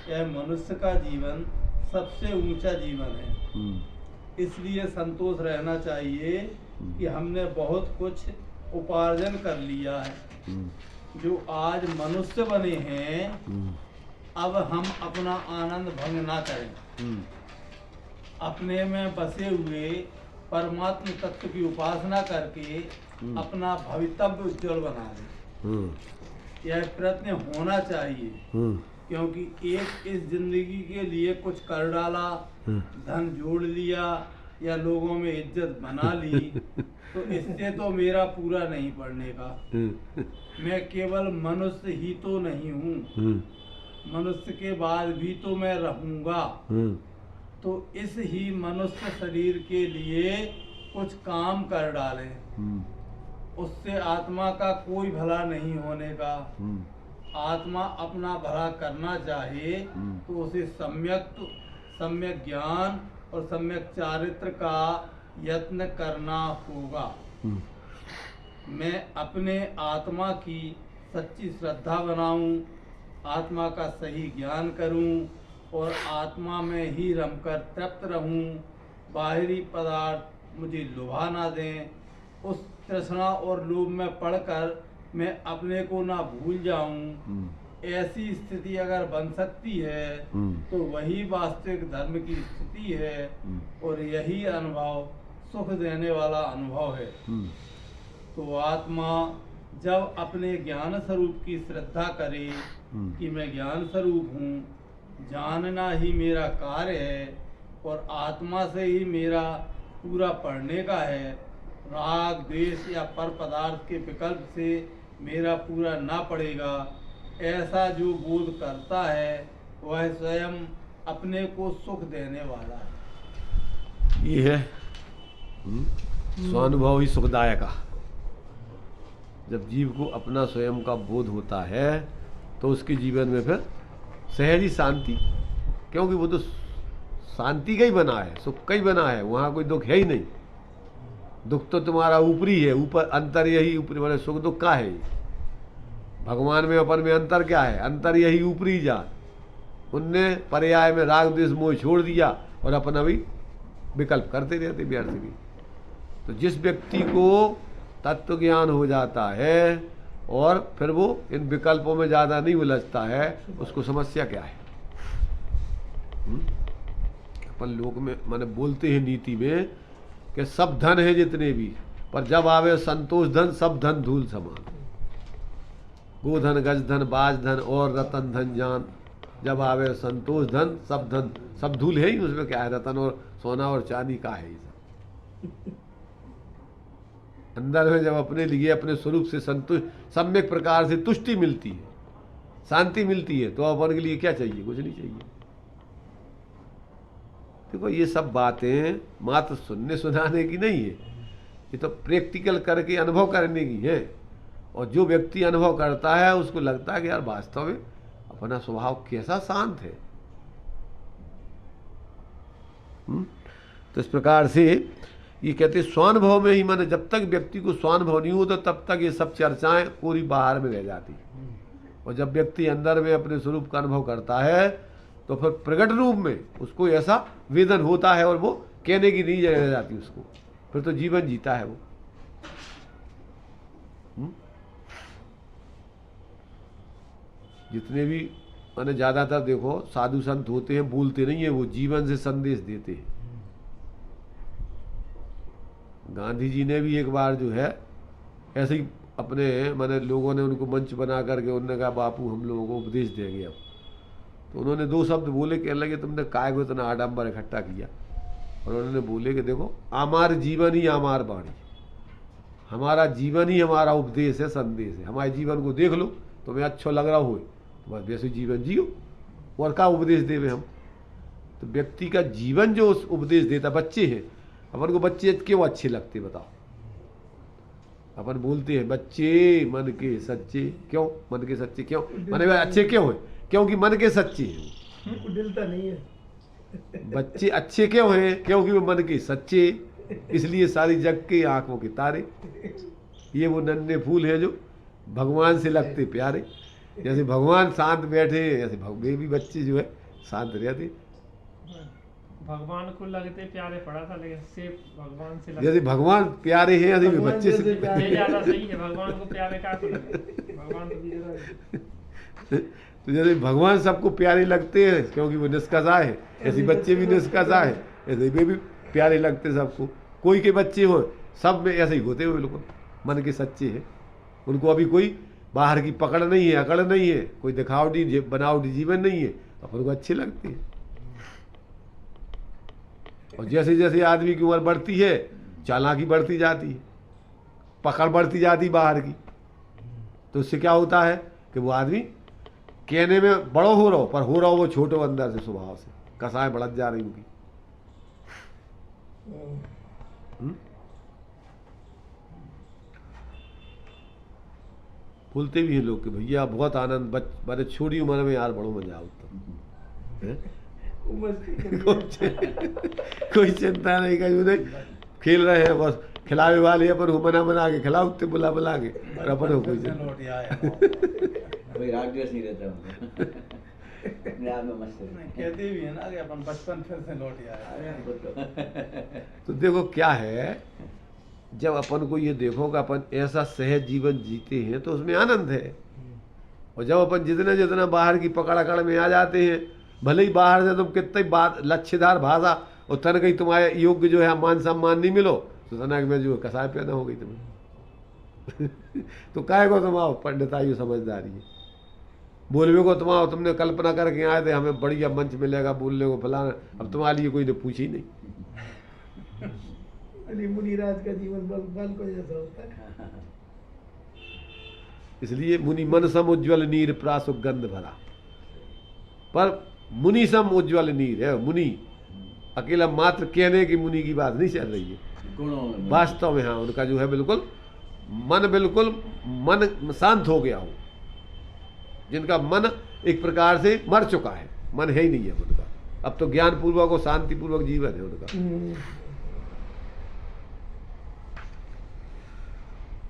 यह मनुष्य का जीवन सबसे ऊंचा जीवन है। इसलिए संतोष रहना चाहिए कि हमने बहुत कुछ उपार्जन कर लिया है, जो आज मनुष्य बने हैं। अब हम अपना आनंद भंग ना करें, अपने में बसे हुए परमात्म तत्व की उपासना करके अपना भवितव्य उज्जवल बना लें। यह प्रयत्न होना चाहिए, क्योंकि एक इस जिंदगी के लिए कुछ कर डाला, धन जोड़ लिया या लोगों में इज्जत बना ली, तो इससे तो मेरा पूरा नहीं पड़ने का। मैं केवल मनुष्य ही तो नहीं हूँ, मनुष्य के बाद भी तो मैं रहूँगा। तो इस ही मनुष्य शरीर के लिए कुछ काम कर डालें, उससे आत्मा का कोई भला नहीं होने का। आत्मा अपना भला करना चाहे तो उसे सम्यक ज्ञान और सम्यक चारित्र का यत्न करना होगा। मैं अपने आत्मा की सच्ची श्रद्धा बनाऊं, आत्मा का सही ज्ञान करूं और आत्मा में ही रमकर तृप्त रहूं। बाहरी पदार्थ मुझे लुभा ना दें। उस तृष्णा और लोभ में पड़कर मैं अपने को ना भूल जाऊं। ऐसी स्थिति अगर बन सकती है तो वही वास्तविक धर्म की स्थिति है और यही अनुभव सुख देने वाला अनुभव है। तो आत्मा जब अपने ज्ञान स्वरूप की श्रद्धा करे कि मैं ज्ञान स्वरूप हूँ, जानना ही मेरा कार्य है और आत्मा से ही मेरा पूरा पढ़ने का है, राग द्वेष या पर पदार्थ के विकल्प से मेरा पूरा ना पड़ेगा, ऐसा जो बोध करता है वह स्वयं अपने को सुख देने वाला है। ये है स्वानुभव ही सुखदायक। जब जीव को अपना स्वयं का बोध होता है तो उसके जीवन में फिर सहज ही शांति, क्योंकि वो तो शांति का ही बना है, सुख का ही बना है, वहाँ कोई दुख है ही नहीं। दुख तो तुम्हारा ऊपरी है, ऊपर अंतर यही ऊपरी वाले सुख दुख का है। भगवान में अपन में अंतर क्या है? अंतर यही ऊपरी जात। उनने पर्याय में राग द्वेष मोह छोड़ दिया और अपन अभी विकल्प करते रहते व्यर्थ भी। तो जिस व्यक्ति को तत्व ज्ञान हो जाता है और फिर वो इन विकल्पों में ज़्यादा नहीं उलझता है, उसको समस्या क्या है? अपन लोक में माने बोलते हैं नीति में कि सब धन है जितने भी, पर जब आवे संतोष धन सब धन धूल समान। गोधन गज धन बाज धन और रतन धन जान, जब आवे संतोष धन सब धन, सब धूल है ही, उसमें क्या है? रतन और सोना और चांदी का है ही सब। अंदर में जब अपने लिए अपने स्वरूप से संतुष्ट सम्यक प्रकार से तुष्टि मिलती है, शांति मिलती है, तो अपन के लिए क्या चाहिए? कुछ नहीं चाहिए। देखो ये सब बातें मात्र सुनने सुनाने की नहीं है, ये तो प्रैक्टिकल करके अनुभव करने की है। और जो व्यक्ति अनुभव करता है उसको लगता है कि यार वास्तव में अपना स्वभाव कैसा शांत है। तो इस प्रकार से ये कहते स्वानुभव में ही, माने जब तक व्यक्ति को स्वानुभव नहीं हो तो तब तक ये सब चर्चाएं पूरी बाहर में रह जाती। और जब व्यक्ति अंदर में अपने स्वरूप का अनुभव करता है तो फिर प्रकट रूप में उसको ऐसा वेदन होता है और वो कहने की नहीं रह जाती उसको, फिर तो जीवन जीता है वो। जितने भी माने ज़्यादातर देखो साधु संत होते हैं, बोलते नहीं है, वो जीवन से संदेश देते हैं। गांधी जी ने भी एक बार जो है ऐसे ही अपने माने लोगों ने उनको मंच बना करके उन्होंने कहा बापू हम लोगों को उपदेश देंगे अब। तो उन्होंने दो शब्द बोले, कहने लगे तुमने काय को इतना आडंबर इकट्ठा किया। और उन्होंने बोले कि देखो हमार जीवन ही हमार वाणी, हमारा जीवन ही हमारा उपदेश है, संदेश है। हमारे जीवन को देख लो, तुम्हें अच्छा लग रहा हो तो बस वैसे जीवन जियो, और क्या उपदेश देवे हम। तो व्यक्ति का जीवन जो उपदेश देता, बच्चे हैं, अपन को बच्चे क्यों अच्छे लगते बताओ? अपन बोलते हैं बच्चे मन के सच्चे, क्यों मन के सच्चे? क्यों माने अच्छे क्यों है? क्योंकि मन के सच्चे हैं, दिलता नहीं है। बच्चे अच्छे क्यों हैं? क्योंकि वो मन के सच्चे, इसलिए सारी जग के आंखों के तारे। ये वो नन्हे फूल हैं जो भगवान से लगते प्यारे। जैसे भगवान शांत बैठे, ऐसे वे भी बच्चे जो है शांत रहते। भगवान को लगते प्यारे पड़ा था, लेकिन सिर्फ भगवान से जैसे भगवान प्यारे हैं ऐसे भी बच्चे से ये ज्यादा सही है। भगवान को प्यारे का लगे, भगवान तो तो जैसे भगवान सबको प्यारे लगते हैं क्योंकि वो निष्कषा है, ऐसे बच्चे भी निष्कषा है, ऐसे वे भी प्यारे लगते सबको। कोई के बच्चे हो सब में ऐसे ही होते हुए बिल्कुल मन के सच्चे हैं। उनको अभी कोई बाहर की पकड़ नहीं है, अकड़ नहीं है, कोई दिखावटी बनावटी जीवन नहीं है, अपन को अच्छे लगते हैं। और जैसे जैसे आदमी की उम्र बढ़ती है चालाकी बढ़ती जाती है। पकड़ बढ़ती जाती बाहर की, तो इससे क्या होता है कि वो आदमी कहने में बड़ो हो रहा पर हो रहा वो छोटो अंदर से, स्वभाव से कसाएं बढ़त जा रही उनकी। बोलते भी हैं लोग कि भैया बहुत आनंद, बड़े छोटी उम्र में यार बड़ो मजा आता है। कोई चिंता नहीं, कहीं नहीं खेल रहे हैं, बस खिलावे वाले अपन बना बना के खिलाओ, बुला बुला के, और अपन हो कोई कोई राग द्वेष नहीं रहता अपने आप में मस्त कहते भी है ना कि अपन बचपन फिर से लौट आए। तो देखो क्या है, जब अपन को ये देखो कि अपन ऐसा सहज जीवन जीते हैं तो उसमें आनंद है। और जब अपन जितना जितना बाहर की पकड़ अकड़ में आ जाते हैं, भले ही बाहर से तुम कितनी बात लच्छेदार भाषा और तन गई, तुम्हारे योग्य जो है मान सम्मान नहीं मिलो, तो तनक में जो कसाय पैदा हो गई तुम्हें। तो काहे को तुम आओ पंडिताई समझदारी है, बोलवे को तुम आओ, तुमने कल्पना करके आए थे हमें बढ़िया मंच मिलेगा बोलने को फलाना, अब तुम्हारे लिए कोई ने पूछी नहीं। मुनिराज का जीवन बल को जैसा होता है। इसलिए मुनि मन सम उज्ज्वल नीर प्रासु गंध भरा, पर मुनि सम उज्ज्वल नीर है। मुनि अकेला मात्र कहने की मुनि की बात नहीं चल रही है, वास्तव में हाँ उनका जो है बिल्कुल मन शांत हो गया हो, जिनका मन एक प्रकार से मर चुका है, मन है ही नहीं है उनका, अब तो ज्ञान पूर्वक और शांति पूर्वक जीवन है उनका।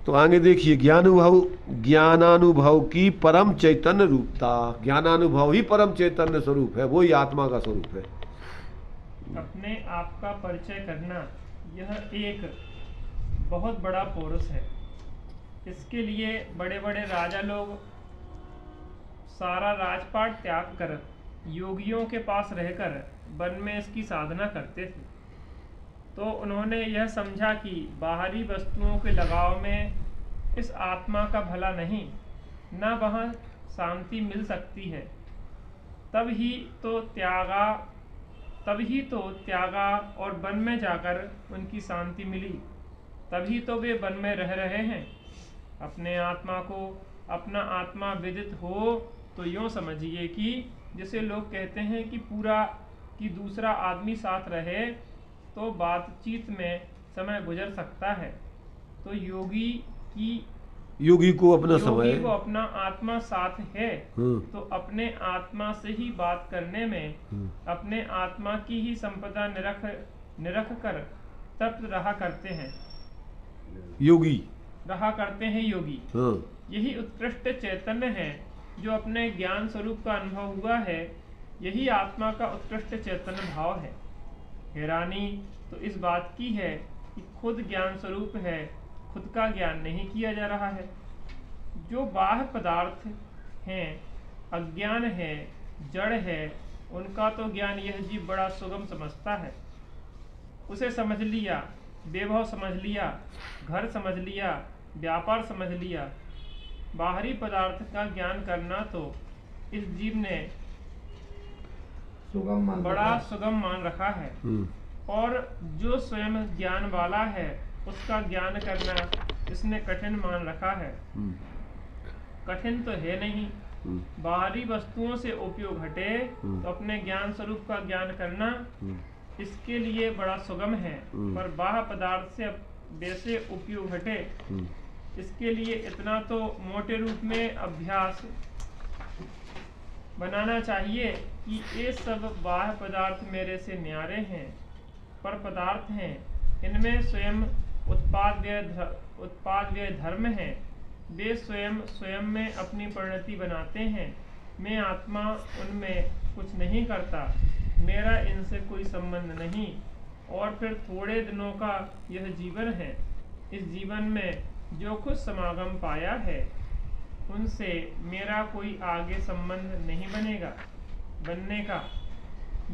तो आगे देखिए, ज्ञानानुभव की परम चैतन्य रूपता। ज्ञानानुभव ही परम चैतन्य स्वरूप है, वही आत्मा का स्वरूप है। अपने आप का परिचय करना यह एक बहुत बड़ा कोर्स है। इसके लिए बड़े बड़े राजा लोग सारा राजपाट त्याग कर योगियों के पास रहकर वन में इसकी साधना करते थे। तो उन्होंने यह समझा कि बाहरी वस्तुओं के लगाव में इस आत्मा का भला नहीं, न वहाँ शांति मिल सकती है। तभी तो त्यागा और वन में जाकर उनकी शांति मिली, तभी तो वे वन में रह रहे हैं। अपने आत्मा को अपना आत्मा विदित हो तो यूँ समझिए कि जिसे लोग कहते हैं कि दूसरा आदमी साथ रहे तो बातचीत में समय गुजर सकता है। तो योगी को अपना आत्मा साथ है, तो अपने आत्मा से ही बात करने में अपने आत्मा की ही संपदा निरख कर तप्त रहा करते हैं योगी। यही उत्कृष्ट चैतन्य है जो अपने ज्ञान स्वरूप का अनुभव हुआ है। यही आत्मा का उत्कृष्ट चैतन्य भाव है। हैरानी तो इस बात की है कि खुद ज्ञान स्वरूप है, खुद का ज्ञान नहीं किया जा रहा है। जो बाह्य पदार्थ हैं, अज्ञान है, जड़ है, उनका तो ज्ञान यह जीव बड़ा सुगम समझता है। उसे समझ लिया, वैभव समझ लिया, घर समझ लिया, व्यापार समझ लिया। बाहरी पदार्थ का ज्ञान करना तो इस जीव ने बड़ा सुगम मान रखा है, और जो स्वयं ज्ञान वाला है उसका ज्ञान करना इसने कठिन मान रखा है। कठिन तो है नहीं, बाहरी वस्तुओं से उपयोग हटे तो अपने ज्ञान स्वरूप का ज्ञान करना इसके लिए बड़ा सुगम है। पर बाह्य पदार्थ से वैसे उपयोग हटे, इसके लिए इतना तो मोटे रूप में अभ्यास बनाना चाहिए कि ये सब बाह्य पदार्थ मेरे से न्यारे हैं, पर पदार्थ हैं, इनमें स्वयं उत्पाद व्यय धर्म है। वे स्वयं में अपनी परिणति बनाते हैं। मैं आत्मा उनमें कुछ नहीं करता, मेरा इनसे कोई संबंध नहीं। और फिर थोड़े दिनों का यह जीवन है। इस जीवन में जो कुछ समागम पाया है उनसे मेरा कोई आगे संबंध नहीं बनने का।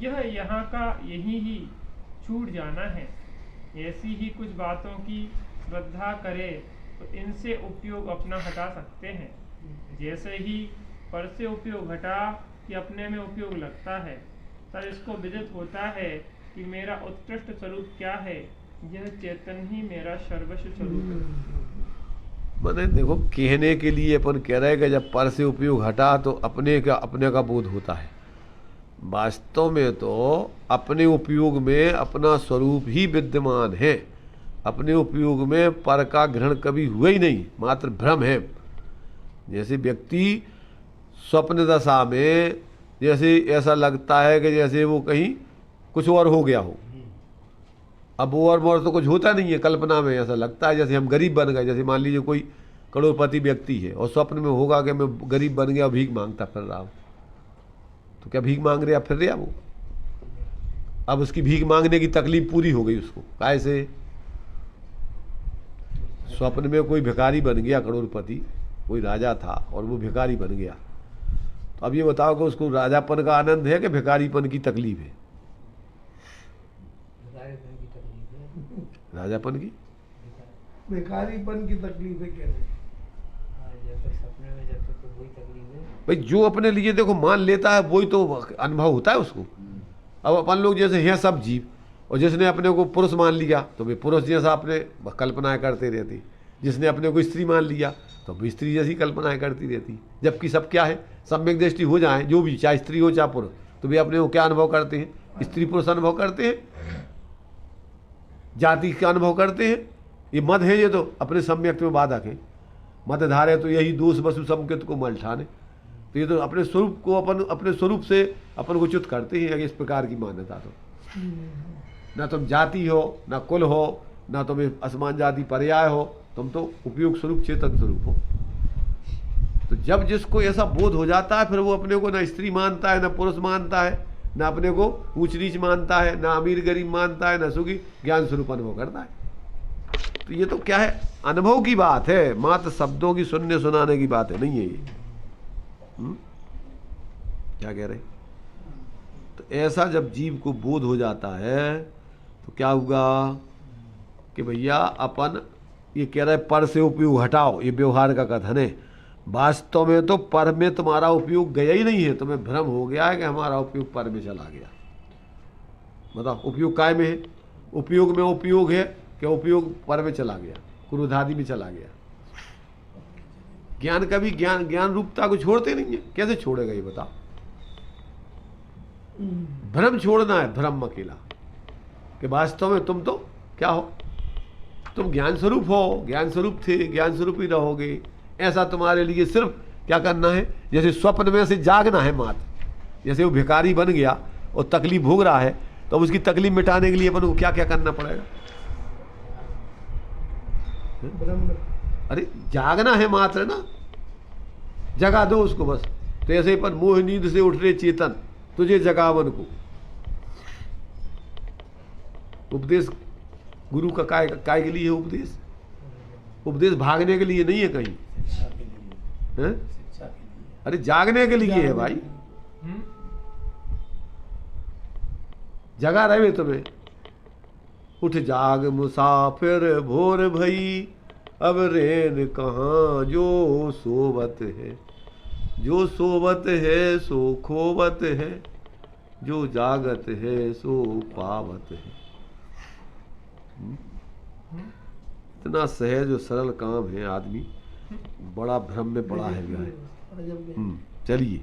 यह यहाँ का यही ही छूट जाना है। ऐसी ही कुछ बातों की श्रद्धा करे तो इनसे उपयोग अपना हटा सकते हैं। जैसे ही पर से उपयोग हटा कि अपने में उपयोग लगता है, तब इसको विदित होता है कि मेरा उत्कृष्ट स्वरूप क्या है, यह चेतन ही मेरा सर्वस्व स्वरूप है। मैंने देखो कहने के लिए अपन कह रहे हैं कि जब पर से उपयोग हटा तो अपने का बोध होता है। वास्तव में तो अपने उपयोग में अपना स्वरूप ही विद्यमान है। अपने उपयोग में पर का ग्रहण कभी हुआ ही नहीं, मात्र भ्रम है। जैसे व्यक्ति स्वप्न दशा में जैसे ऐसा लगता है कि जैसे वो कहीं कुछ और हो गया हो। अब वो और मोर तो कुछ होता नहीं है, कल्पना में ऐसा लगता है जैसे हम गरीब बन गए। जैसे मान लीजिए कोई करोड़पति व्यक्ति है और स्वप्न में होगा कि मैं गरीब बन गया और भीख मांगता फिर रहा हूँ, तो क्या भीख मांग रहा फिर रहा वो? अब उसकी भीख मांगने की तकलीफ पूरी हो गई उसको। कैसे? स्वप्न में कोई भिखारी बन गया, करोड़पति कोई राजा था और वो भिखारी बन गया, तो अब ये बताओ कि उसको राजापन का आनंद है कि भिखारीपन की तकलीफ है? राजापन की, बेकारीपन की तकलीफ है कहते हैं। भाई जो अपने लिए देखो मान लेता है वही तो अनुभव होता है उसको। अब अपन लोग जैसे हैं सब जीव, और जिसने अपने को पुरुष मान लिया तो वे पुरुष जैसा अपने कल्पनाएं करते रहती। जिसने अपने को स्त्री मान लिया तो वो स्त्री जैसी कल्पनाएं करती रहती। जबकि सब क्या है, सम्यक दृष्टि हो जाए जो भी, चाहे स्त्री हो चाहे पुरुष, तो वे अपने को क्या अनुभव करते हैं? स्त्री पुरुष अनुभव करते हैं, जाति का अनुभव करते हैं। ये मद है, ये तो अपने सम्यक में बाधक है। मद धारे तो यही दोष वसु संकेत को मल ठाने। तो ये तो अपने स्वरूप को अपने स्वरूप से अपन को च्युत करते हैं। इस प्रकार की मान्यता तो ना तुम जाति हो, ना कुल हो, ना तुम असमान जाति पर्याय हो, तुम तो उपयोग स्वरूप चेतन स्वरूप हो। तो जब जिसको ऐसा बोध हो जाता है फिर वो अपने को ना स्त्री मानता है, ना पुरुष मानता है, ना अपने को ऊंच नीच मानता है, ना अमीर गरीब मानता है, ना सुखी, ज्ञान स्वरूप अनुभव करता है। तो ये तो क्या है, अनुभव की बात है, मात्र शब्दों की सुनने सुनाने की बात है, नहीं है ये। क्या कह रहे? तो ऐसा जब जीव को बोध हो जाता है तो क्या होगा कि भैया अपन ये कह रहे पर से उपयोग हटाओ, ये व्यवहार का कथन है। वास्तव में तो पर में तुम्हारा उपयोग गया ही नहीं है। तुम्हें भ्रम हो गया है कि हमारा उपयोग पर में चला गया। बताओ उपयोग काय में है? उपयोग में उपयोग है कि उपयोग पर में चला गया, क्रोधादि में चला गया। ज्ञान का भी ज्ञान रूपता को छोड़ते नहीं है। कैसे छोड़ेगा ये बताओ? भ्रम छोड़ना है, भ्रम अकेला, कि वास्तव में तुम तो क्या हो? तुम ज्ञान स्वरूप हो, ज्ञान स्वरूप थे, ज्ञान स्वरूप ही रहोगे। ऐसा तुम्हारे लिए सिर्फ क्या करना है, जैसे स्वप्न में से जागना है मात्र। जैसे वो भिखारी बन गया और तकलीफ भोग रहा है, तो अब उसकी तकलीफ मिटाने के लिए अपन को क्या क्या करना पड़ेगा? अरे जागना है मात्र ना, जगा दो उसको बस। तो ऐसे पर मोह नींद से उठ रहे चेतन, तुझे जगावन को। उपदेश गुरु का काय के लिए है उपदेश? उपदेश भागने के लिए नहीं है कहीं, है? अरे जागने के लिए है भाई। जगा रहे तुम्हें। उठ जाग मुसाफिर भोर भई, अब रेन कहाँ जो सोवत है। जो सोवत है सो खोवत है, जो जागत है सो पावत है। इतना सहज और सरल काम है, आदमी बड़ा भ्रम में पड़ा है गया है। चलिए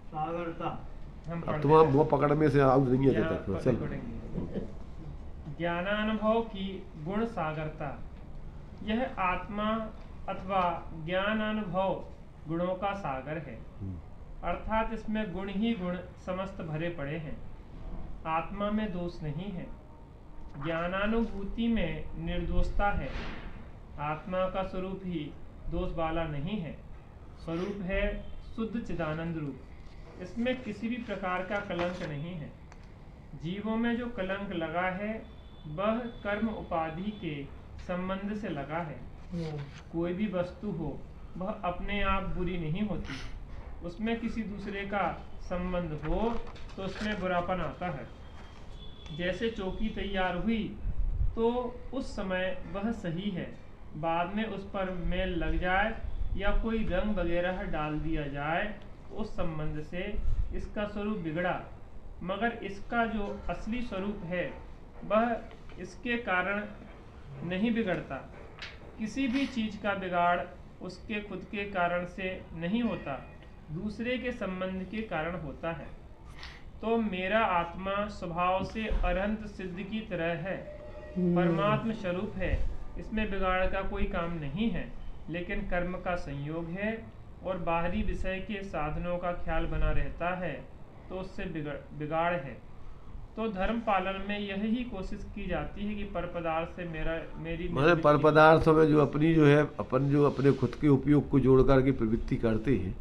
सागरता हम अब तुम्हारा मुँह पकड़ने से आउट नहीं है देता। चल ज्ञानानुभव की गुण सागरता, यह आत्मा अथवा ज्ञानानुभव गुणों का सागर है। अर्थात इसमें गुण ही गुण समस्त भरे पड़े हैं। आत्मा में दोष नहीं है, ज्ञानानुभूति में निर्दोषता है। आत्मा का स्वरूप ही दोष वाला नहीं है। स्वरूप है शुद्ध चिदानंद रूप, इसमें किसी भी प्रकार का कलंक नहीं है। जीवों में जो कलंक लगा है वह कर्म उपाधि के संबंध से लगा है। कोई भी वस्तु हो वह अपने आप बुरी नहीं होती, उसमें किसी दूसरे का संबंध हो तो उसमें बुरापन आता है। जैसे चौकी तैयार हुई तो उस समय वह सही है, बाद में उस पर मेल लग जाए या कोई रंग वगैरह डाल दिया जाए, उस संबंध से इसका स्वरूप बिगड़ा मगर इसका जो असली स्वरूप है वह इसके कारण नहीं बिगड़ता। किसी भी चीज का बिगाड़ उसके खुद के कारण से नहीं होता, दूसरे के संबंध के कारण होता है। तो मेरा आत्मा स्वभाव से अरहंत सिद्ध की तरह है, परमात्म स्वरूप है, इसमें बिगाड़ का कोई काम नहीं है, लेकिन कर्म का संयोग है और बाहरी विषय के साधनों का ख्याल बना रहता है, तो उससे बिगाड़ है। तो धर्म पालन में यही कोशिश की जाती है कि पर पदार्थ से मेरी माने पर पदार्थों में जो अपनी जो है अपन जो अपने खुद के उपयोग को जोड़ करके प्रवृत्ति करते हैं,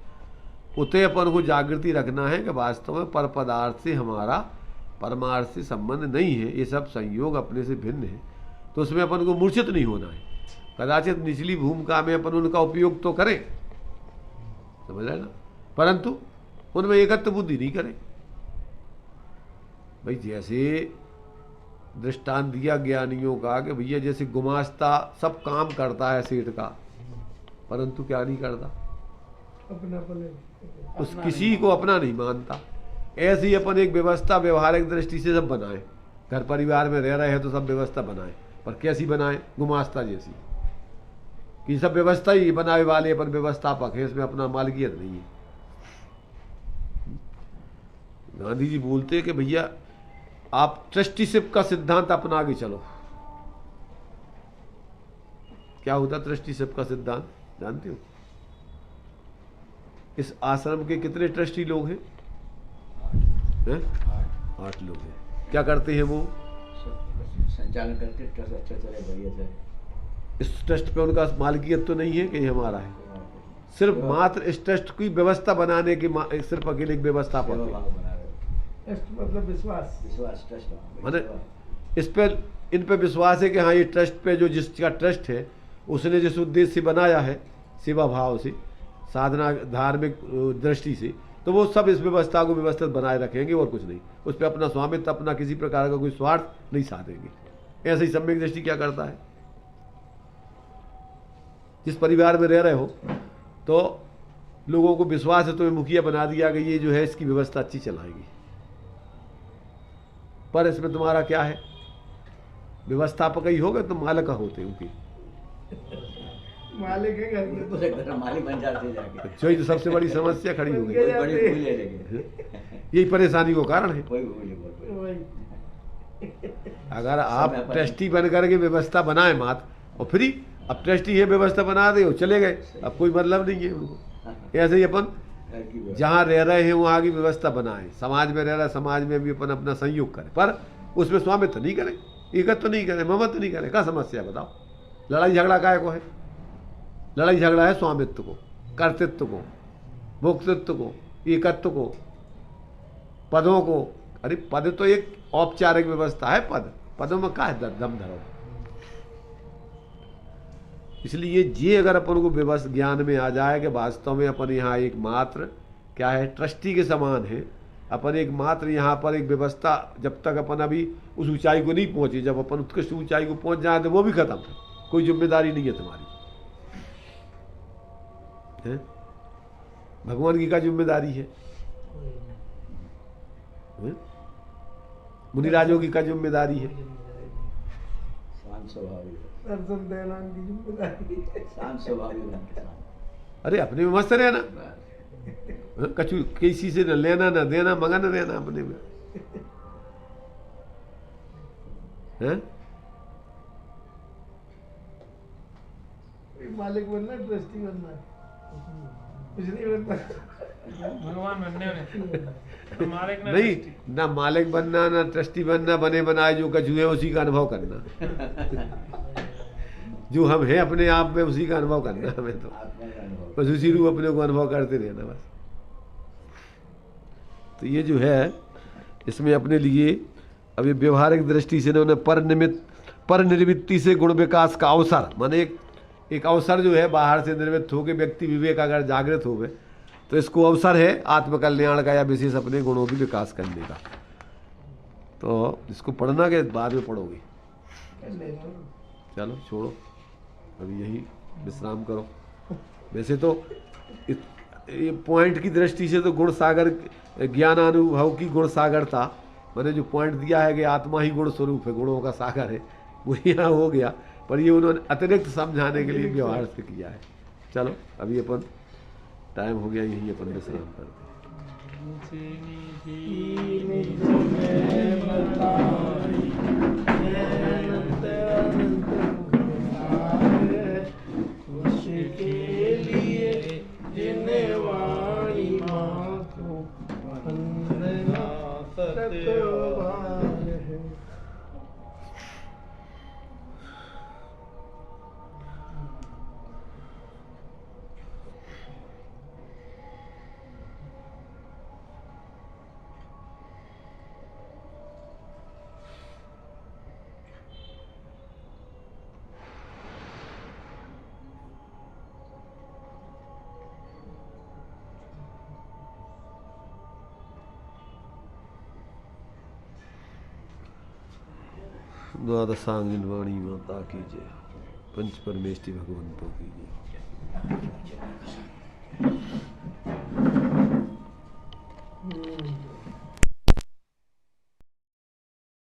उतने अपन को जागृति रखना है कि वास्तव में पर पदार्थ से हमारा परमार्थ से संबंध नहीं है, ये सब संयोग अपने से भिन्न है। तो उसमें अपन को मूर्छित नहीं होना है। कदाचित निचली भूमिका में अपन उनका उपयोग तो करें, समझ रहे ना, परंतु उनमें एकत्व बुद्धि नहीं करें। भाई जैसे दृष्टांत दिया ज्ञानियों का कि भैया जैसे गुमास्ता सब काम करता है सेठ का, परंतु क्या नहीं करता, अपना अपने उस किसी को अपना नहीं मानता। ऐसे ही अपन एक व्यवस्था व्यवहारिक दृष्टि से सब बनाए, घर परिवार में रह रहे हैं तो सब व्यवस्था बनाए, पर कैसी बनाए, गुमास्ता जैसी, कि सब व्यवस्था ही बनाए वाले अपन व्यवस्थापक है, इसमें अपना मालिकियत नहीं है। गांधी जी बोलते कि भैया आप ट्रस्टीशिप का सिद्धांत अपना के चलो। क्या होता ट्रस्टीशिप का सिद्धांत जानते हो? इस आश्रम के कितने ट्रस्टी लोग हैं? 8 लोग हैं। क्या करते हैं वो? संचालन करते, ट्रस्ट अच्छा चले, बढ़िया चले। इस ट्रस्ट पे उनका मालिकियत तो नहीं है कि ये हमारा है, सिर्फ मात्र इस ट्रस्ट की व्यवस्था बनाने की सिर्फ अकेले एक व्यवस्थापक है। ट्रस्ट मतलब विश्वास, विश्वास ट्रस्ट माने इस पे इन पे विश्वास है कि हाँ ये ट्रस्ट पे जो जिसका ट्रस्ट है उसने जिस उद्देश्य से बनाया है, सेवा भाव से, साधना धार्मिक दृष्टि से, तो वो सब इस व्यवस्था को व्यवस्थित बनाए रखेंगे और कुछ नहीं। उस पर अपना स्वामित्व, अपना किसी प्रकार का कोई स्वार्थ नहीं साधेंगे। ऐसे ही सम्यक दृष्टि क्या करता है, जिस परिवार में रह रहे हो तो लोगों को विश्वास है, तुम्हें मुखिया बना दिया कि ये जो है इसकी व्यवस्था अच्छी चलाएगी, पर इसमें तुम्हारा क्या है, व्यवस्थापक ही होगा, तुम मालिक होते हो कि मालिक है घर में, तो मालिक बन जाते जाके, जो ही तो सबसे बड़ी समस्या खड़ी हो गई। बड़ी भूल ले लेंगे, यही परेशानी को कारण है। कोई भूल नहीं बोल वही अगर आप ट्रस्टी बन करके व्यवस्था बनाए मात और फ्री, अब ट्रस्टी है व्यवस्था बना दे, चले गए, अब कोई मतलब नहीं है उनको। ऐसे ही अपन जहाँ रह रहे हैं वहाँ की व्यवस्था बनाए, समाज में रह रहा है समाज में भी अपन अपना संयोग करें, पर उसमें स्वामित्व नहीं करें, एकत्व तो नहीं करें, ममत्व नहीं करें। क्या समस्या बताओ? लड़ाई झगड़ा काय को है? लड़ाई झगड़ा है स्वामित्व को, कर्तृत्व को, भोक्तृत्व को, एकत्व को, पदों को। अरे पद तो एक औपचारिक व्यवस्था है, पदों में क्या है दम धरो। इसलिए ये अगर अपन को व्यवस्था ज्ञान में आ जाए कि वास्तव में अपन यहाँ एक मात्र क्या है, ट्रस्टी के समान है, अपन एक मात्र यहाँ पर एक व्यवस्था, जब तक अपन अभी उस ऊंचाई को नहीं पहुँचे, जब अपन उत्कृष्ट ऊंचाई को पहुँच जाए तो वो भी खत्म है, कोई जिम्मेदारी नहीं है तुम्हारी, है? भगवान की क्या जिम्मेदारी है? मुनिराजों की क्या जिम्मेदारी है? शांत स्वभावी, दर्शन देना की जिम्मेदारी है। शांत स्वभावी बनना। अरे अपने में मस्त रहना, कछु किसी से न लेना न देना, मगन रहना अपने में, हैं? मालिक बनना, ट्रस्टी बनना, कुछ नहीं बनना। भगवान बनने वाले मालिक नहीं, ना मालिक बनना ना ट्रस्टी बनना, बने बनाए जो कछु है उसी का अनुभव करना। जो हम हैं अपने आप में उसी का अनुभव करना हमें, तो आत्मा का अनुभव। बस उसी रूप अपने को अनुभव करते रहना बस। तो ये जो है इसमें अपने लिए अभी व्यवहारिक दृष्टि से उन्होंने पर निर्वृत्ति से गुण विकास का अवसर, माने एक अवसर जो है बाहर से निर्वृत्त होकर व्यक्ति विवेक अगर जागृत हो गए तो इसको अवसर है आत्मकल्याण का या विशेष अपने गुणों की विकास करने का। तो इसको पढ़ना के बाद में पढ़ोगे, चलो छोड़ो, अभी यही विश्राम करो। वैसे तो ये पॉइंट की दृष्टि से तो गुण सागर ज्ञानानुभव की गुण सागर था। मैंने जो पॉइंट दिया है कि आत्मा ही गुण स्वरूप है, गुणों का सागर है, वो यहाँ हो गया, पर ये उन्होंने अतिरिक्त समझाने के लिए व्यवहार से किया है। चलो अभी अपन टाइम हो गया, यही अपन विश्राम करते द्वादशांगिन वाणी माता की जय, पंच परमेष्टि भगवंतों की जय।